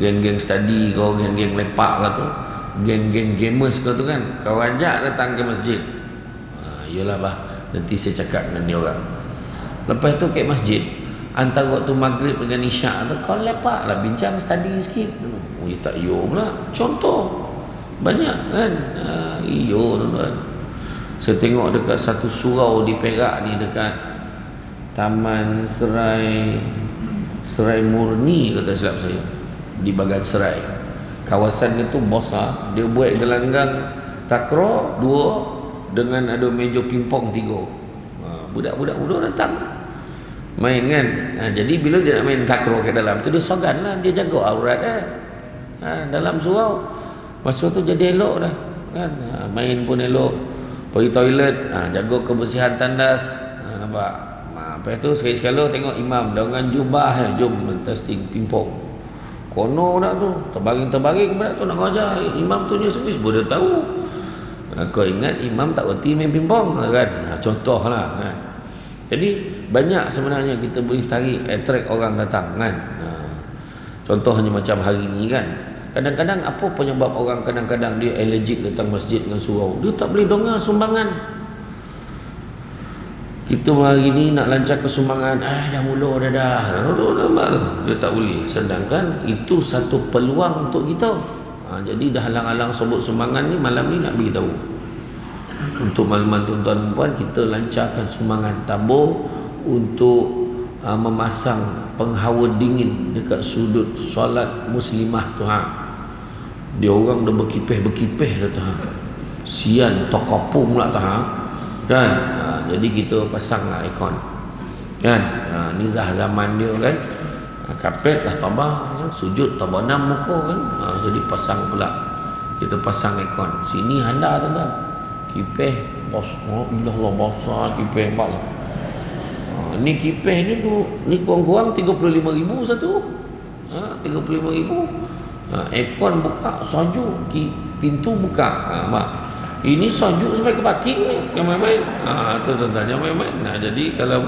Speaker 1: geng-geng study kau, geng-geng lepak kau tu, geng-geng gamers kau tu kan, kau ajak datang ke masjid. Iyalah bah, nanti saya cakap dengan dia orang. Lepas tu ke masjid, antara waktu maghrib dengan isyak tu kau lepak lah, bincang study sikit. Tak iyo pula. Contoh banyak kan. Iyo tuan-tuan. Saya tengok dekat satu surau di Perak ni, dekat Taman Serai Murni kata silap saya, di Bagan Serai. Kawasan itu besar. Dia buat gelanggang takraw 2 dengan ada meja pingpong 3. Budak-budak muda datang main kan. Jadi bila dia nak main takraw ke dalam tu, dia sogan lah, dia jaga aurat dalam surau. Masa tu jadi elok dah kan. Main pun elok, pergi toilet, jaga kebersihan tandas. Nampak. Lepas tu sekali-sekala tengok imam dengan jubah, jom testing pingpong. Kono dah tu, terbaring budak tu nak ngajar. Imam tu je servis, boleh tahu. Kau ingat imam tak reti main pingpong kan? Contohlah kan. Jadi banyak sebenarnya kita boleh tarik, attract orang datang kan. Contohnya macam hari ni kan, kadang-kadang apa penyebab orang kadang-kadang dia allergic datang masjid dengan surau? Dia tak boleh dengar sumbangan. Kita hari ni nak lancar ke sumbangan, dah mula dah. Dia tak boleh. Sedangkan itu satu peluang untuk kita. Jadi dah halang-halang sebut sumbangan ni, malam ni nak beritahu. Untuk makluman tuan-tuan puan, kita lancarkan sumbangan tabur untuk memasang penghawa dingin dekat sudut solat muslimah tu. Dia orang dah berkipih dah tu. Sian tokopung pula tu kan. Jadi kita pasanglah aircon kan. Ni dah zaman dia kan. Kapet dah tabah kan, sujud tabah 6 muka kan. Jadi pasang pula, kita pasang aircon. Sini handa tuan-tuan, kipih bos, Allah basah kipih bal. Ni kipih ni tu, ni kurang-kurang 35,000 satu. 35,000. Aircon buka, salju, pintu buka. Mak, ini salju sampai ke parking ni, yang main-main. Tu tuan-tuan, yang main-main. Jadi kalau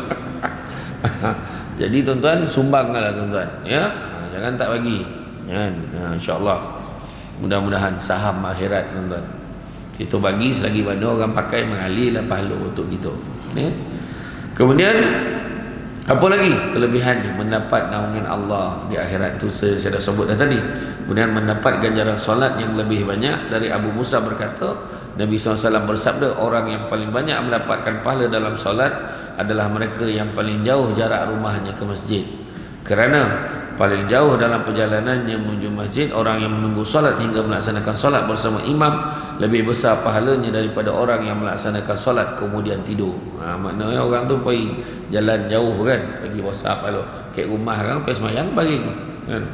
Speaker 1: jadi tuan-tuan sumbanglah tuan-tuan ya. Jangan tak bagi kan. InsyaAllah mudah-mudahan saham akhirat tuan-tuan kita bagi, selagi mana orang pakai mengalirlah pahala untuk kita ya. Kemudian apa lagi kelebihannya? Mendapat naungan Allah di akhirat tu saya dah sebut dah tadi. Kemudian mendapat ganjaran solat yang lebih banyak. Dari Abu Musa berkata, Nabi SAW bersabda, orang yang paling banyak mendapatkan pahala dalam solat adalah mereka yang paling jauh jarak rumahnya ke masjid. Kerana paling jauh dalam perjalanannya menuju masjid orang yang menunggu solat hingga melaksanakan solat bersama imam lebih besar pahalanya daripada orang yang melaksanakan solat kemudian tidur. Maknanya orang tu pergi jalan jauh kan, pergi besar pahala kat rumah kan pergi semayang baring kan.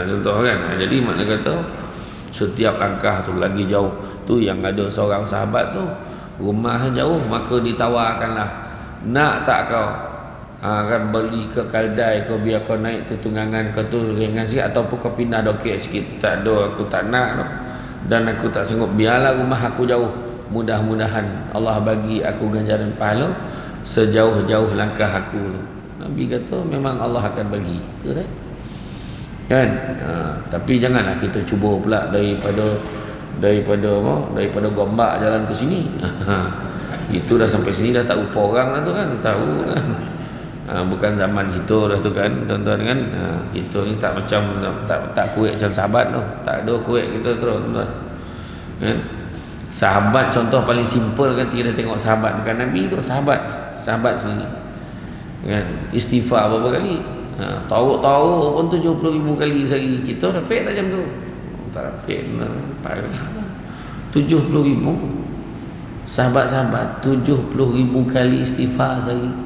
Speaker 1: Contoh kan. Jadi makna kata setiap langkah tu lagi jauh. Tu yang ada seorang sahabat tu rumah jauh, maka ditawarkanlah, nak tak kau kan beli ke Kaldai kau, biar kau naik tu tunggangan kau tu ringan sikit, ataupun kau pindah dokek sikit. Tak ada, aku tak nak no. Dan aku tak sanggup, biarlah rumah aku jauh, mudah-mudahan Allah bagi aku ganjaran pahala sejauh-jauh langkah aku tu. Nabi kata memang Allah akan bagi tu dah kan. Tapi janganlah kita cuba pula daripada Gombak jalan ke sini. Itu dah sampai sini dah tak rupa orang dah tu kan, tahu kan. Bukan zaman kita dah tu kan tuan-tuan kan. Kita ni tak macam tak kuat macam sahabat tu, tak ada kuat kita terus tuan-tuan kan. Sahabat contoh paling simple kan, kita tengok sahabat bukan Nabi tu, sahabat sendiri kan, istighfar berapa kali, tahu pun 70,000 kali sehari. Kita dapat tak macam tu? Tak dapat, parah. 70,000 sahabat-sahabat 70,000 kali istighfar sehari.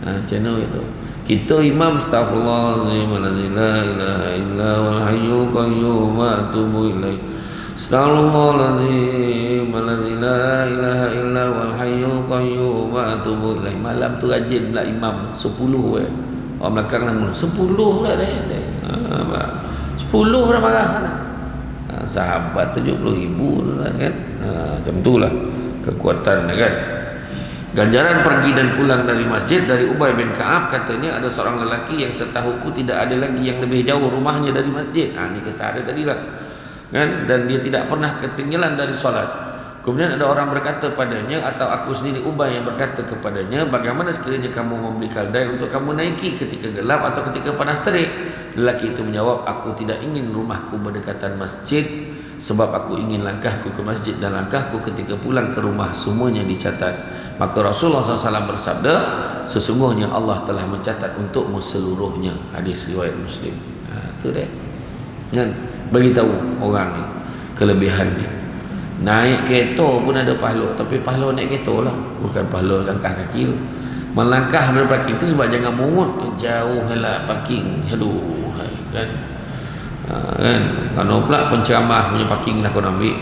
Speaker 1: Macam mana itu? Kita imam astaghfirullahalazim la ilaha illa wal hayyul qayyum wa atubu ilaih. Astaghfirullahalazim la ilaha illa wal hayyul qayyum wa atubu ilaih. Malam tu rajin pula imam 10 orang belakang nama 10 pula dah. 10 dah marah dah. Sahabat 70,000 kan. Macam itulah kekuatan kan. Ganjaran pergi dan pulang dari masjid. Dari Ubay bin Ka'ab katanya, ada seorang lelaki yang setahuku tidak ada lagi yang lebih jauh rumahnya dari masjid. Ini kisah dia tadilah kan, dan dia tidak pernah ketinggalan dari solat. Kemudian ada orang berkata padanya, atau aku sendiri Ubay yang berkata kepadanya, bagaimana sekiranya kamu membeli keldai untuk kamu naiki ketika gelap atau ketika panas terik? Lelaki itu menjawab, aku tidak ingin rumahku berdekatan masjid, sebab aku ingin langkahku ke masjid dan langkahku ketika pulang ke rumah semuanya dicatat. Maka Rasulullah SAW bersabda, sesungguhnya Allah telah mencatat untukmu seluruhnya. Hadis riwayat Muslim. Itu dia kan, beritahu orang ni kelebihan ni. Naik kereta pun ada pahala, tapi pahala naik kereta lah, bukan pahala langkah kaki tu. Melangkah daripada parking tu sebab jangan mungut jauh lah parking. Aduh kan. Kan kalau pula penceramah punya parking dah kau nak ambil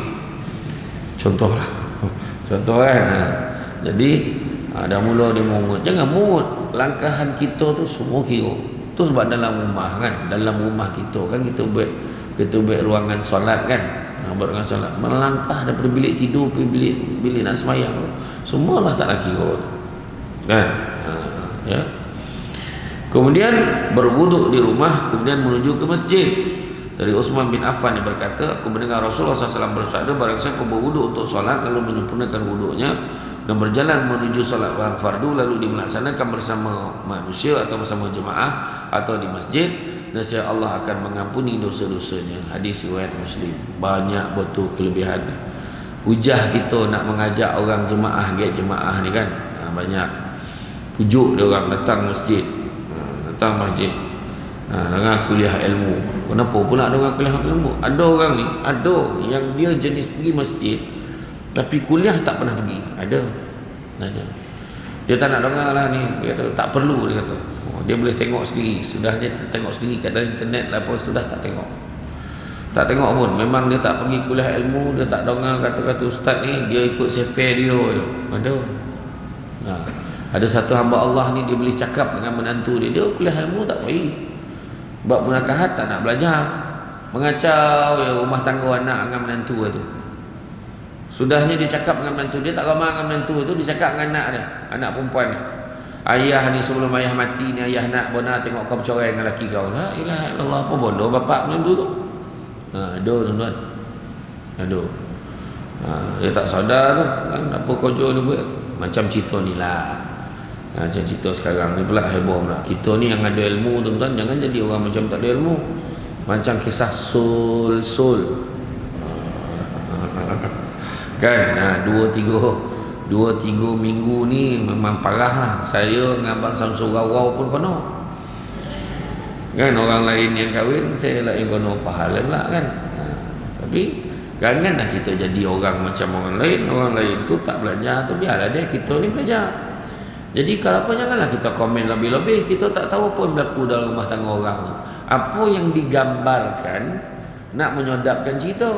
Speaker 1: contoh kan. Jadi dah mula dia mungut, jangan mungut. Langkahan kita tu semua kira tu, sebab dalam rumah kan, dalam rumah kita kan kita buat ruangan solat kan, buat ruangan solat. Melangkah daripada bilik tidur pergi bilik nak sembahyang, semua Allah Ta'ala kira kan. Ya. Kemudian berwuduk di rumah, kemudian menuju ke masjid. Dari Utsman bin Affan yang berkata, aku mendengar Rasulullah SAW bersabda, barang siapa berwuduk untuk solat lalu menyempurnakan wuduknya dan berjalan menuju solat fardu lalu dia melaksanakan bersama manusia atau bersama jemaah atau di masjid, nescaya Allah akan mengampuni dosa-dosanya. Hadis riwayat Muslim. Banyak betul kelebihan. Hujah kita nak mengajak orang jemaah ni kan, banyak pujuk dia orang datang masjid. Dengan kuliah ilmu. Kenapa pula ada orang kuliah ilmu? Ada orang ni, ada yang dia jenis pergi masjid tapi kuliah tak pernah pergi. Ada. Dia tak nak dengar lah ni. Dia kata tak perlu, dia kata. Dia boleh tengok sendiri. Sudah dia tengok sendiri kat dalam internet lah apa, sudah tak tengok. Tak tengok pun. Memang dia tak pergi kuliah ilmu, dia tak dengar kata-kata ustaz ni, dia ikut seper dia je. Ada. Ada satu hamba Allah ni, dia boleh cakap dengan menantu dia. Dia kuliah ilmu tak pergi. Bab munakahat tak nak belajar, mengacau ya rumah tangga anak dengan menantu tu. Sudahnya dia cakap dengan menantu dia, tak ramai dengan menantu tu, dia cakap dengan anak dia, anak perempuan ni. Ayah ni sebelum ayah mati ni, ayah nak benar tengok kau bercerai dengan lelaki kau. La ilaha illallah, apa bodoh bapak menantu tu. Aduh tuan-tuan. Aduh. Dia tak sadar tu kan, apa kerja dia buat. Macam cerita ni lah. Macam cerita sekarang ni pula heboh pula. Kita ni yang ada ilmu tuan-tuan, jangan jadi orang macam tak ada ilmu. Macam kisah Sul kan. 2-3 minggu ni memang parah lah. Saya dengan Abang Samsul Rawau pun kono
Speaker 2: Kan orang lain yang kahwin, saya lain kono pahala pula kan. Tapi janganlah kita jadi orang macam orang lain tu tak belajar tu, biarlah dia, kita ni belajar. Jadi kalau apa, janganlah kita komen lebih-lebih, kita tak tahu apa yang berlaku dalam rumah tangga orang tu. Apa yang digambarkan nak menyodapkan cerita.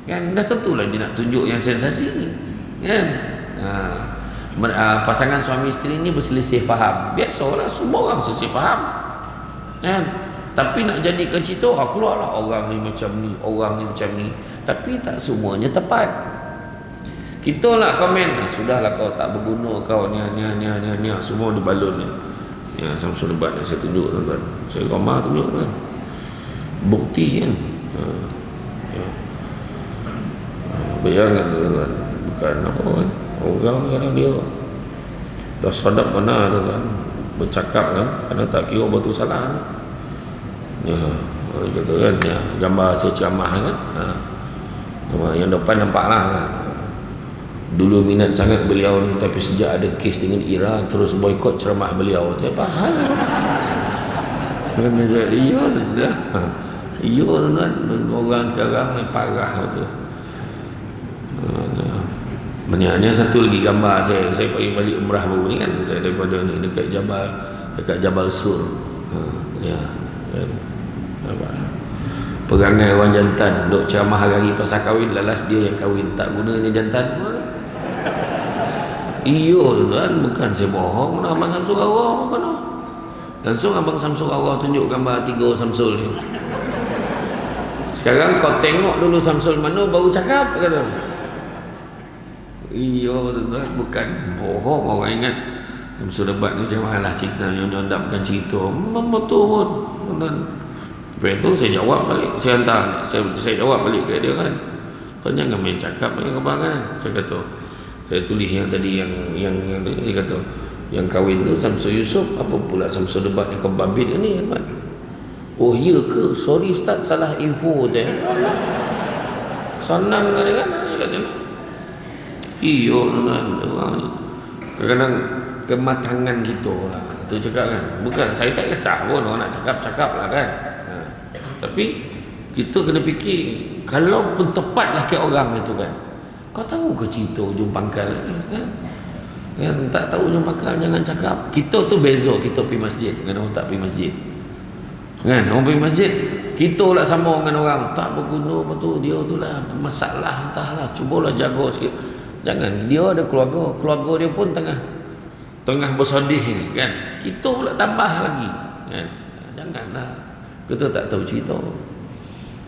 Speaker 2: Kan dah tentulah dia nak tunjuk yang sensasi kan. Pasangan suami isteri ni berselisih faham. Biasalah, semua orang selisih faham kan. Tapi nak jadikan cerita, keluarlah orang ni macam ni, orang ni macam ni. Tapi tak semuanya tepat. Kita lah komen, sudahlah kau tak berguna, kau ni semua di balon ni. Ya, Samsul Debat yang saya tunjuk tuan-tuan. Saya ramah tunjuk kan. Bukti kan. Bayangkan tuan-tuan, bukan apa kan. Orang kadang dia dah sadap mana tuan-tuan, bercakap kan, kerana tak kira betul salah ni. Ya, orang kata kan, ya, gambar saya ceramah kan. Yang depan nampaklah kan. Dulu minat sangat beliau ni, tapi sejak ada kes dengan Iran terus boikot ceramah beliau. Dia faham. Iya dah. Iya tuan, orang sekarang ni parah betul. Ini satu lagi gambar saya pergi balik umrah baru ni kan, saya daripada ni dekat Jabal Sur. Ya. Perangai orang jantan duk ceramah hari pasal kahwin, lalas dia yang kahwin, tak gunanya jantan. Iyo tuan, bukan saya bohong. Abang Samsul Rawah apa noh? Langsung Abang Samsul Rawah tunjuk gambar 3 Samsul ni. Sekarang kau tengok dulu Samsul mana baru cakap kata. Iyo tuan, bukan bohong. Orang ingat Samsul Debat ni macam lah cerita nyondap bukan cerita. Memang betul pun tuan. Lepas tu saya jawab balik, saya hantar, saya jawab balik ke dia kan. Kau jangan main cakap dengan abang kan. Saya kata, saya tulis yang tadi yang saya kata, yang kahwin tu Samsul Yusof, apa pula Samsul Debat yang kau babit ni kan. Oh ya ke? Sorry Ustaz, salah info tu. Senang kan dia kata. Iyo tuan, orang kadang-kadang kematangan kita lah. Tu cakap kan. Bukan saya tak kisah pun orang nak cakap lah kan. Tapi kita kena fikir, kalau pun tepatlah ke orang itu kan, kau tahu ke cerita ujung pangkal kan? Kan tak tahu ujung pangkal jangan cakap. Kita tu beza, kita pergi masjid dengan orang tak pergi masjid kan. Orang pergi masjid, kita lah sama dengan orang tak berguna betul, dia tu lah masalah, entahlah, cubalah jaga sikit. Jangan, dia ada keluarga dia pun tengah bersedih ni kan, kita pula tambah lagi kan. Janganlah, kita tak tahu cerita.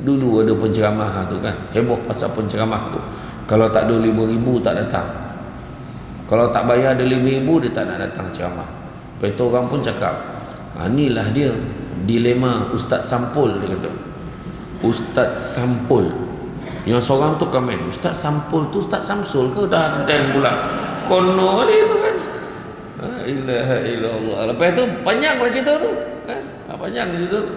Speaker 2: Dulu ada penceramah tu kan, heboh pasal penceramah tu, kalau tak ada 5,000 tak datang, kalau tak bayar ada 5,000 dia tak nak datang ceramah. Lepas tu orang pun cakap, inilah dia dilema Ustaz Sampul. Dia kata Ustaz Sampul. Yang seorang tu komen, Ustaz Sampul tu Ustaz Samsul ke? Dah dan pula kono kali tu kan. La ilaha illallah. Lepas tu panjang lah cerita tu kan. Panjang cerita tu.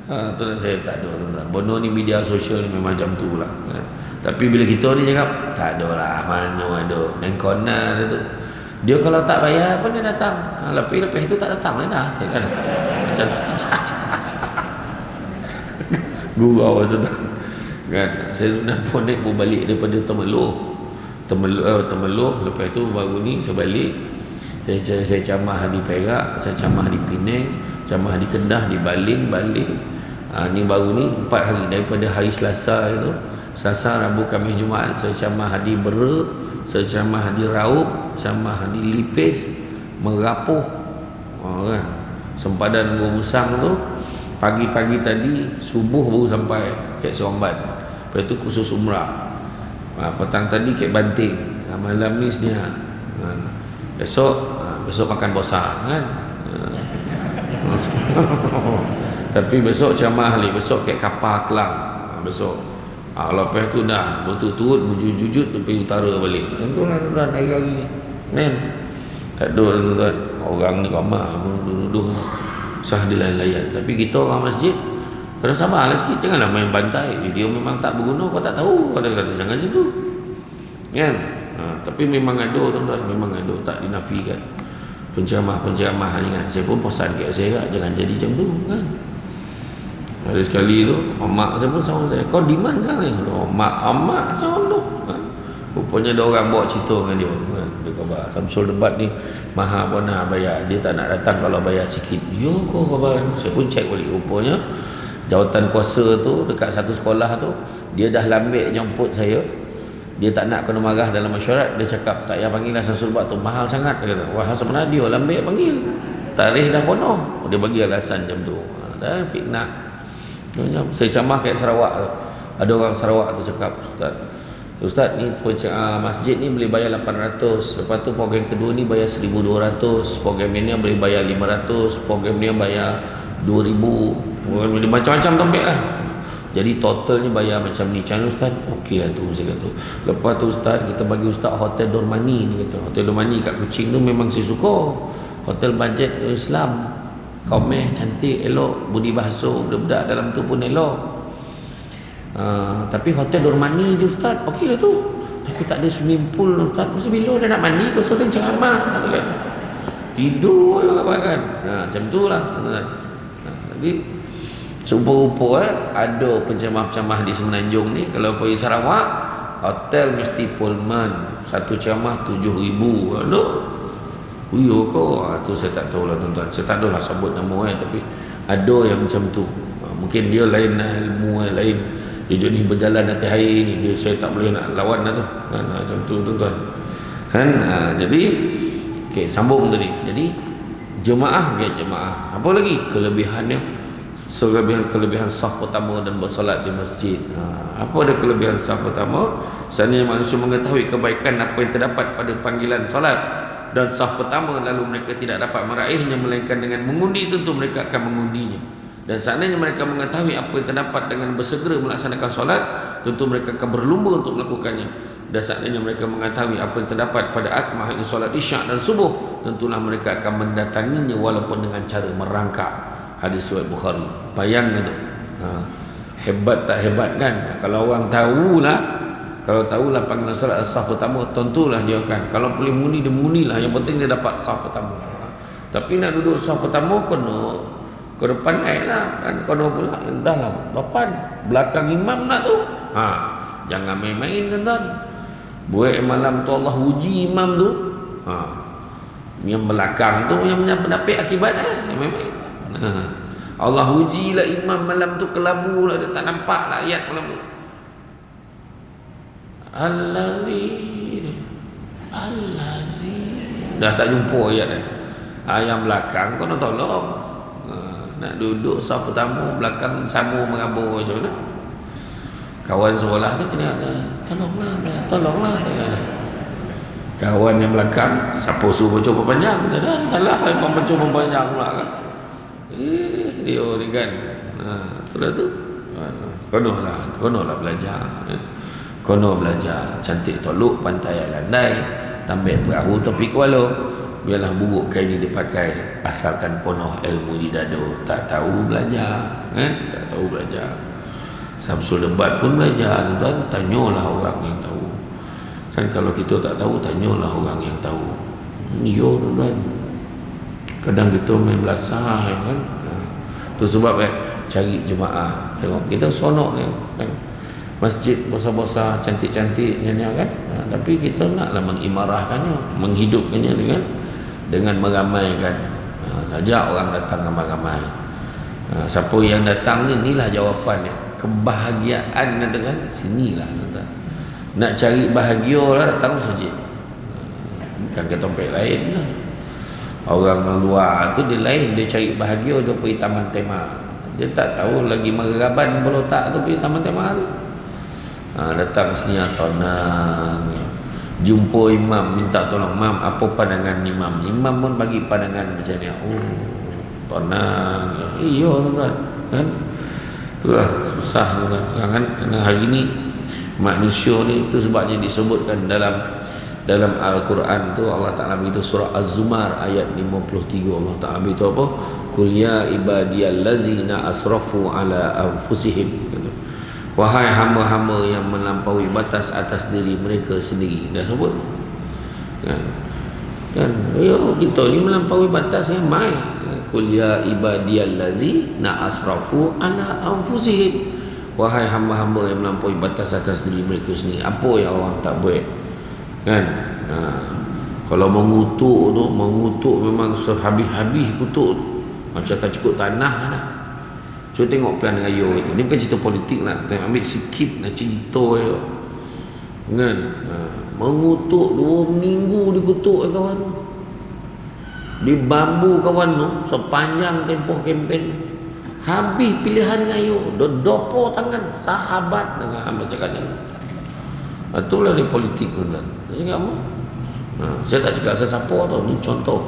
Speaker 2: Tu dah saya tak ada tuan-tuan. Bono ni media sosial ni memang macam tu lah kan. Tapi bila kita ni cakap, tak ada lah, mana ada nengkona dia tu. Dia kalau tak bayar pun dia datang. Lepas itu tak datang dah. Dia kan datang. Macam gurau tu kan. Saya sudah ponek berbalik daripada Temeloh. Lepas tu baru ni saya balik. Saya camah di Perak, saya camah di Penang, camah di Kedah, di Baling balik. Ni baru ni 4 hari daripada hari Selasa itu. Selasa, Rabu, Khamis, Jumaat saya camah di Bera, saya camah di Raup, camah di Lipis, Merapuh kan. Sempadan Gua Musang tu pagi-pagi tadi subuh baru sampai ke Seremban. Lepas tu khusus umrah. Petang tadi ke Banting. Malam ni sedia. Besok makan bosa kan. Tapi besok ceramah ahli, besok ke Kapal Kelang. Besok lepas tu dah betul-betul berjujut tepi utara balik. Tentulah tuan hari-hari ni. Tak ada tuan. Orang ni ramah menuduh sah dilayan-layan. Tapi kita orang masjid kena sabarlah sikit, janganlah main bantai. Dia memang tak berguna, kau tak tahu. Kata-kata jangan macam tu kan. Tapi memang ada tuan-tuan, memang ada, tak dinafikan.
Speaker 1: penceramah ni kan, saya pun pesan kat saya kan, jangan jadi macam tu kan. Ada sekali tu mak saya pun sama saya, kau di mana sekarang ni? Mak sama tu kan. Rupanya ada orang bawa cerita dengan dia kan. Dia kata Samsul Debat ni maha pernah bayar, dia tak nak datang kalau bayar sikit. Yo kau khabar. Saya pun cek balik, rupanya jawatan kuasa tu dekat satu sekolah tu, dia dah lambik jemput saya. Dia tak nak kena marah dalam masyarakat. Dia cakap tak payah panggil lah Samsul Debat tu, mahal sangat. Dia kata wah sebenarnya dia lambik panggil, tarikh dah penuh. Dia bagi alasan macam tu. Dan fitnah. Saya ceramah kat Sarawak tu, ada orang Sarawak tu cakap, Ustaz ni masjid ni boleh bayar 800, lepas tu program kedua ni bayar 1200, program ni boleh bayar 500, program ni bayar 2000, macam-macam tombek lah. Jadi totalnya bayar macam ni. Macam Ustaz? Okey lah tu, saya kata. Lepas tu Ustaz, kita bagi Ustaz hotel Dormani ni, kata. Hotel Dormani kat Kuching tu memang saya suka. Hotel bajet Islam, kaumnya cantik, elok, budi bahasa budak-budak dalam tu pun elok. Tapi hotel Dormani dia Ustaz, okey lah tu, tapi tak ada swimming pool Ustaz. Masa bila dia nak mandi kau suruh ceramah kan? Tidur je kan. Macam tu lah. Tapi rupa-rupa ada penceramah-penceramah di Semenanjung ni, kalau pergi Sarawak hotel mesti Pullman, satu ceramah 7,000. Aduh, uyo kau tu saya tak tahulah tuan-tuan, saya tak adalah sebut nama tapi ada yang macam tu. Mungkin dia lain ilmu lain, dia jenis berjalan atas air ni, dia saya tak boleh nak lawan lah tu kan, macam tu tuan-tuan kan. Jadi okey, sambung tadi. Jadi jemaah apa lagi kelebihannya? Kelebihan saf pertama dan bersolat di masjid. Apa ada kelebihan saf pertama? Seandainya manusia mengetahui kebaikan apa yang terdapat pada panggilan solat dan saf pertama, lalu mereka tidak dapat meraihnya melainkan dengan mengundi, tentu mereka akan mengundinya. Dan seandainya mereka mengetahui apa yang terdapat dengan bersegera melaksanakan solat, tentu mereka akan berlumba untuk melakukannya. Dan seandainya mereka mengetahui apa yang terdapat pada atmah ini solat isyak dan subuh, tentulah mereka akan mendatanginya walaupun dengan cara merangkak. Hadis riwayat Bukhari. Bayangkan tu. Hebat tak hebat kan? Kalau orang tahulah panggilan solat saf pertama, tentulah dia akan, kalau boleh mengundi dia mengundilah, yang penting dia dapat saf pertama. Tapi nak duduk saf pertama kena ke depan lah kan, kono pula dah lah depan belakang imam nak tu. Jangan main-main tuan-tuan. Buat malam tu Allah uji imam tu. Yang belakang tu yang mendapat akibat yang main-main. Allah ujilah imam malam tu, kelabu lah, dia tak nampak lah ayat malam tu. Allazi dah tak jumpa ayat dah. Yang belakang kau nak tolong. Nak duduk saf pertama, belakang sama merabur macam mana? Kawan sekolah tu kena tolonglah. Kawan yang belakang, siapa suruh baca panjang? Kita dah salah lah baca panjang pula kan. Dia ni kan. Tu dah tu. Konolah belajar. Kono belajar cantik toluk, pantai landai, tambah perahu tepi kuala. Biarlah buruk kain ini dipakai, asalkan penuh ilmu di dada. Tak tahu belajar kan? Tak tahu belajar. Samsul Debat pun belajar tuan-tuan, tanyalah orang yang tahu kan. Kalau kita tak tahu, tanyalah orang yang tahu. Yo tuan-tuan, kadang kita main belasah kan. Tu sebab cari jemaah. Tengok kita sonok ni kan, masjid besar-besar cantik-cantik kan, tapi kita naklah mengimarahkannya, menghidupkannya dengan meramaikan. Ajak orang datang ramai-ramai. Siapa yang datang ni, inilah jawapannya. Kebahagiaan kan, sinilah tuan-tuan. Nak cari bahagia lah, datang masjid. Bukan ke tempat lain lah. Orang luar tu dia lain, dia cari bahagia, dia pergi taman tema. Dia tak tahu lagi meraban belotak tu pergi taman tema tu. Datang sini tenang, jumpa imam, minta tolong imam, apa pandangan imam? Imam pun bagi pandangan macam ni. Tenang. Iya tuan kan. Itulah susah tuan kan. Hari ni manusia ni, itu sebabnya disebutkan dalam Al-Quran tu, Allah Ta'ala begitu, surah Az-Zumar ayat 53, Allah Ta'ala begitu apa? Qul ya ibadiyallazina asrafu ala anfusihim, gitu. Wahai hamba-hamba yang melampaui batas atas diri mereka sendiri. Dah sebut kan? Kan yo kita ni melampaui batas yang mai. Qul ya ibadiyallazina asrafu ala anfusihim, wahai hamba-hamba yang melampaui batas atas diri mereka sendiri, apa yang orang tak buat kan. Kalau mengutuk memang sehabis-habis kutuk, macam tak cukup tanah dah. Cuba tengok Pelan Raya itu, ni bukan cerita politik lah, kita ambil sikit lah cerita je kan. Mengutuk 2 minggu dikutuk kawan, di bambu kawan tu sepanjang tempoh kempen. Habis pilihan raya dopo tangan sahabat dengan hamba cakap ni. Itulah di politik tuan. Saya cakap apa? Saya tak cakap siapa tau, ni contoh.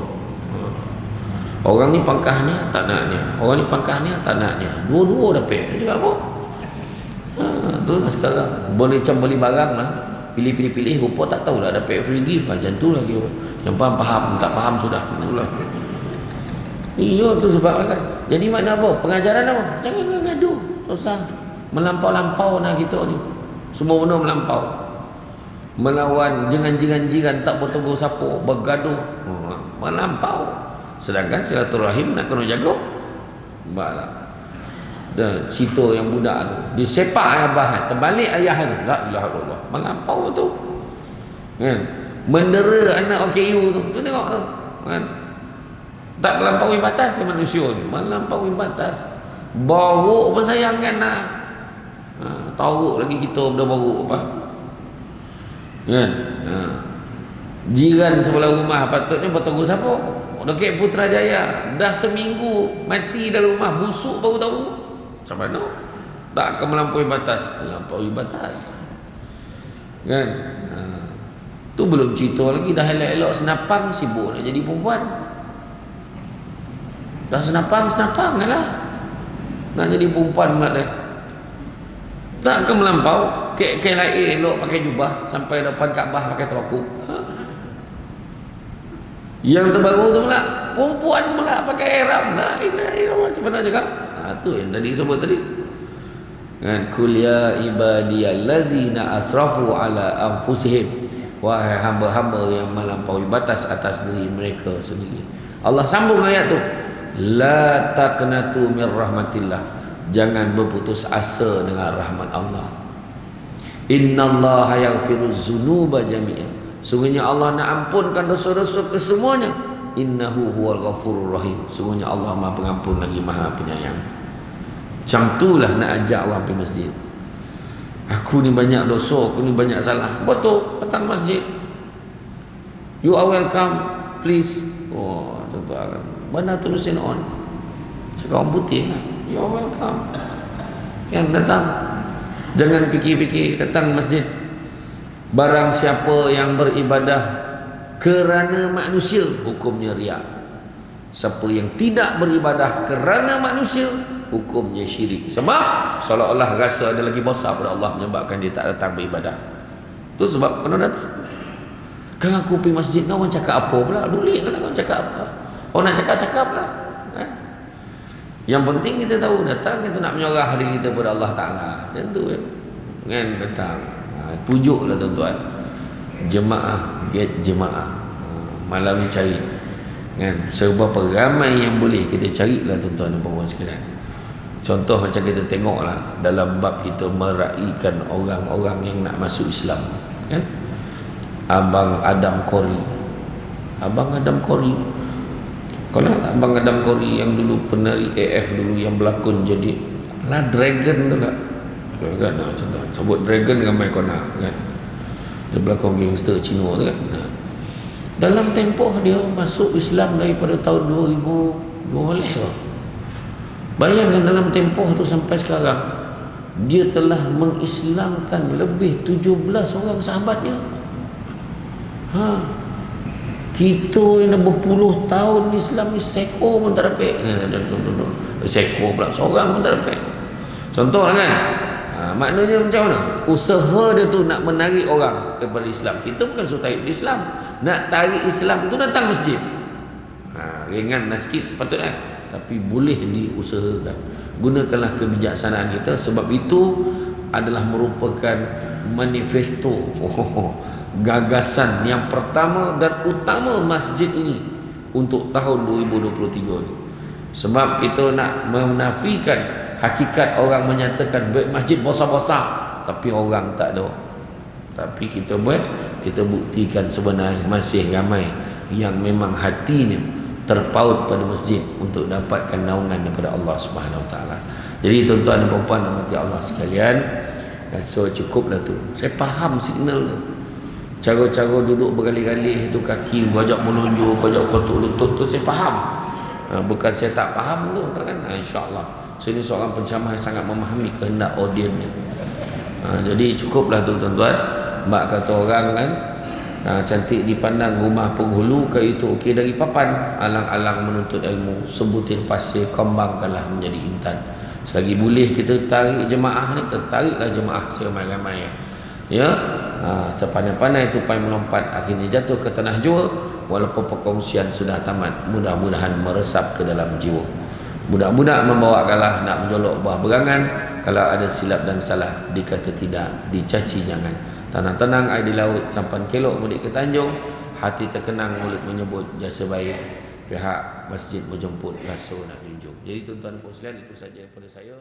Speaker 1: Orang ni pangkahnya tak naknya, orang ni pangkahnya tak naknya, dua-dua dapat. Dia cakap apa? Tu lah sekarang boleh macam beli barang lah, pilih rupa tak tahulah dapat free gift macam tu lagi. Yang faham, tak faham sudah. Itulah. Iya tu sebab kan. Jadi makna apa? Pengajaran apa? Jangan gaduh, susah. Melampau-lampau nak kita ni. Semua benda melampau. Melawan jangan tak bertegur siapa, bergaduh. Melampau. Sedangkan silaturahim nak kena jaga. Baiklah. Dan cerita yang budak tu disepak abah, terbalik ayah tu. La ilaha illallah. Melampau tu. Kan? Mendera anak OKU tu. Tu tengok tu. Kan? Tak melampaui batas ke manusia ni? Melampaui batas. Borok pun sayang kan nak. Tahu lagi kita benda borok apa. Kan? Jiran sebelah rumah patutnya bertegur siapa? Dekat Putrajaya dah seminggu mati dalam rumah, busuk baru tahu. Macam mana? Tak akan melampaui batas. Melampaui batas. Kan? Tu belum cerita lagi dah elok-elok senapang sibuk nak jadi perempuan. Dah senapang lah. Nak jadi perempuan pula dah. Tak akan melampau. Kek lain elok pakai jubah sampai depan Kaabah pakai telokuk. Yang terbaru tu pula perempuan pula pakai ihram. La ilaha illallah. Macam mana cakap? Tu yang tadi sebut tadi. Kan kul ya ibadiyallazina asrafu ala anfusihim, wahai hamba-hamba yang melampaui batas atas diri mereka sendiri. Allah sambung ayat tu, la taqnatu mir rahmatillah, jangan berputus asa dengan rahmat Allah. Innallaha yaghfiruz dzunuba jami'an, sungguhnya Allah nak ampunkan dosa-dosa kesemuanya. Innahu huwal ghafurur rahim, sungguhnya Allah Maha Pengampun lagi Maha Penyayang. Macam itulah nak ajak orang pergi masjid. Aku ni banyak dosa, aku ni banyak salah. Betul, datang masjid. You are welcome, please. Oh, tuan-tuan. Mana tulisin on? Cakap orang putih lah. You are welcome. Yang datang. Jangan fikir-fikir datang masjid. Barang siapa yang beribadah kerana manusia, hukumnya riak. Siapa yang tidak beribadah kerana manusia, hukumnya syirik. Sebab seolah-olah rasa ada lagi besar pada Allah menyebabkan dia tak datang beribadah. Tu sebab kena datang. Kan aku pergi masjid, kau orang cakap apa pula? Dulik lah kau cakap apa. Orang nak cakap-cakap lah. Kan? Yang penting kita tahu datang, kita nak menyerah diri kita kepada Allah Ta'ala. Macam tu kan. Kan datang. Pujuklah tuan-tuan. Jemaah, get jemaah. Malam ni cari. Kan? Seberapa ramai yang boleh kita carilah tuan-tuan dan puan-puan sekalian. Contoh macam kita tengoklah dalam bab kita meraihkan orang-orang yang nak masuk Islam. Kan? Abang Adam Kori. Kalau Abang Adam Kori yang dulu penari AF dulu yang berlakon jadi lah Dragon tu lah. Kan contoh sebut Dragon ramai kona kan. Dia berlakon gangster Cina tu kan. Dalam tempoh dia masuk Islam daripada tahun 2012. Bayangkan dalam tempoh tu sampai sekarang dia telah mengislamkan lebih 17 orang sahabatnya. Kita yang dah berpuluh tahun Islam ni seko pun tak dapat. Seko pula seorang pun tak dapat. Contoh lah kan. Maknanya macam mana? Usaha dia tu nak menarik orang kepada Islam. Kita bukan suruh tarik Islam. Nak tarik Islam tu datang masjid. Ringan dan sikit patutnya. Tapi boleh diusahakan. Gunakanlah kebijaksanaan kita, sebab itu adalah merupakan manifesto gagasan yang pertama dan utama masjid ini untuk tahun 2023 ni. Sebab kita nak menafikan hakikat orang menyatakan masjid besar-besar tapi orang tak ada. Tapi kita buktikan sebenarnya masih ramai yang memang hatinya terpaut pada masjid untuk dapatkan naungan daripada Allah Subhanahu Wa Taala. Jadi tuan-tuan dan puan-puan rahmati Allah sekalian, so cukuplah tu. Saya faham signal tu. Cara-cara duduk bergalih-galih itu kaki bajak menunjuk, bajak kotak lutut tu saya faham. Bukan saya tak faham tu kan. Insya-Allah. So ini seorang penceramah yang sangat memahami kehendak audiensnya. Jadi cukuplah tu tuan-tuan. Mak kata orang kan, cantik dipandang rumah penghulu ke itu okey dari papan. Alang-alang menuntut ilmu, sebutir pasir kembangkanlah menjadi intan. Selagi boleh kita tarik jemaah ni, kita tariklah jemaah seramai-ramai. Ya, sepandai-pandai tupai melompat akhirnya jatuh ke tanah jua. Walaupun perkongsian sudah tamat, mudah-mudahan meresap ke dalam jiwa. Budak-budak membawa kalah nak menjolok buah berangan. Kalau ada silap dan salah, dikata tidak, dicaci jangan. Tenang-tenang air di laut, sampan kelok mudik ke Tanjung. Hati terkenang mulut menyebut jasa baik. Pihak masjid menjemput rasa nak junjung. Jadi tuan-tuan dan puan sekalian, itu saja daripada saya.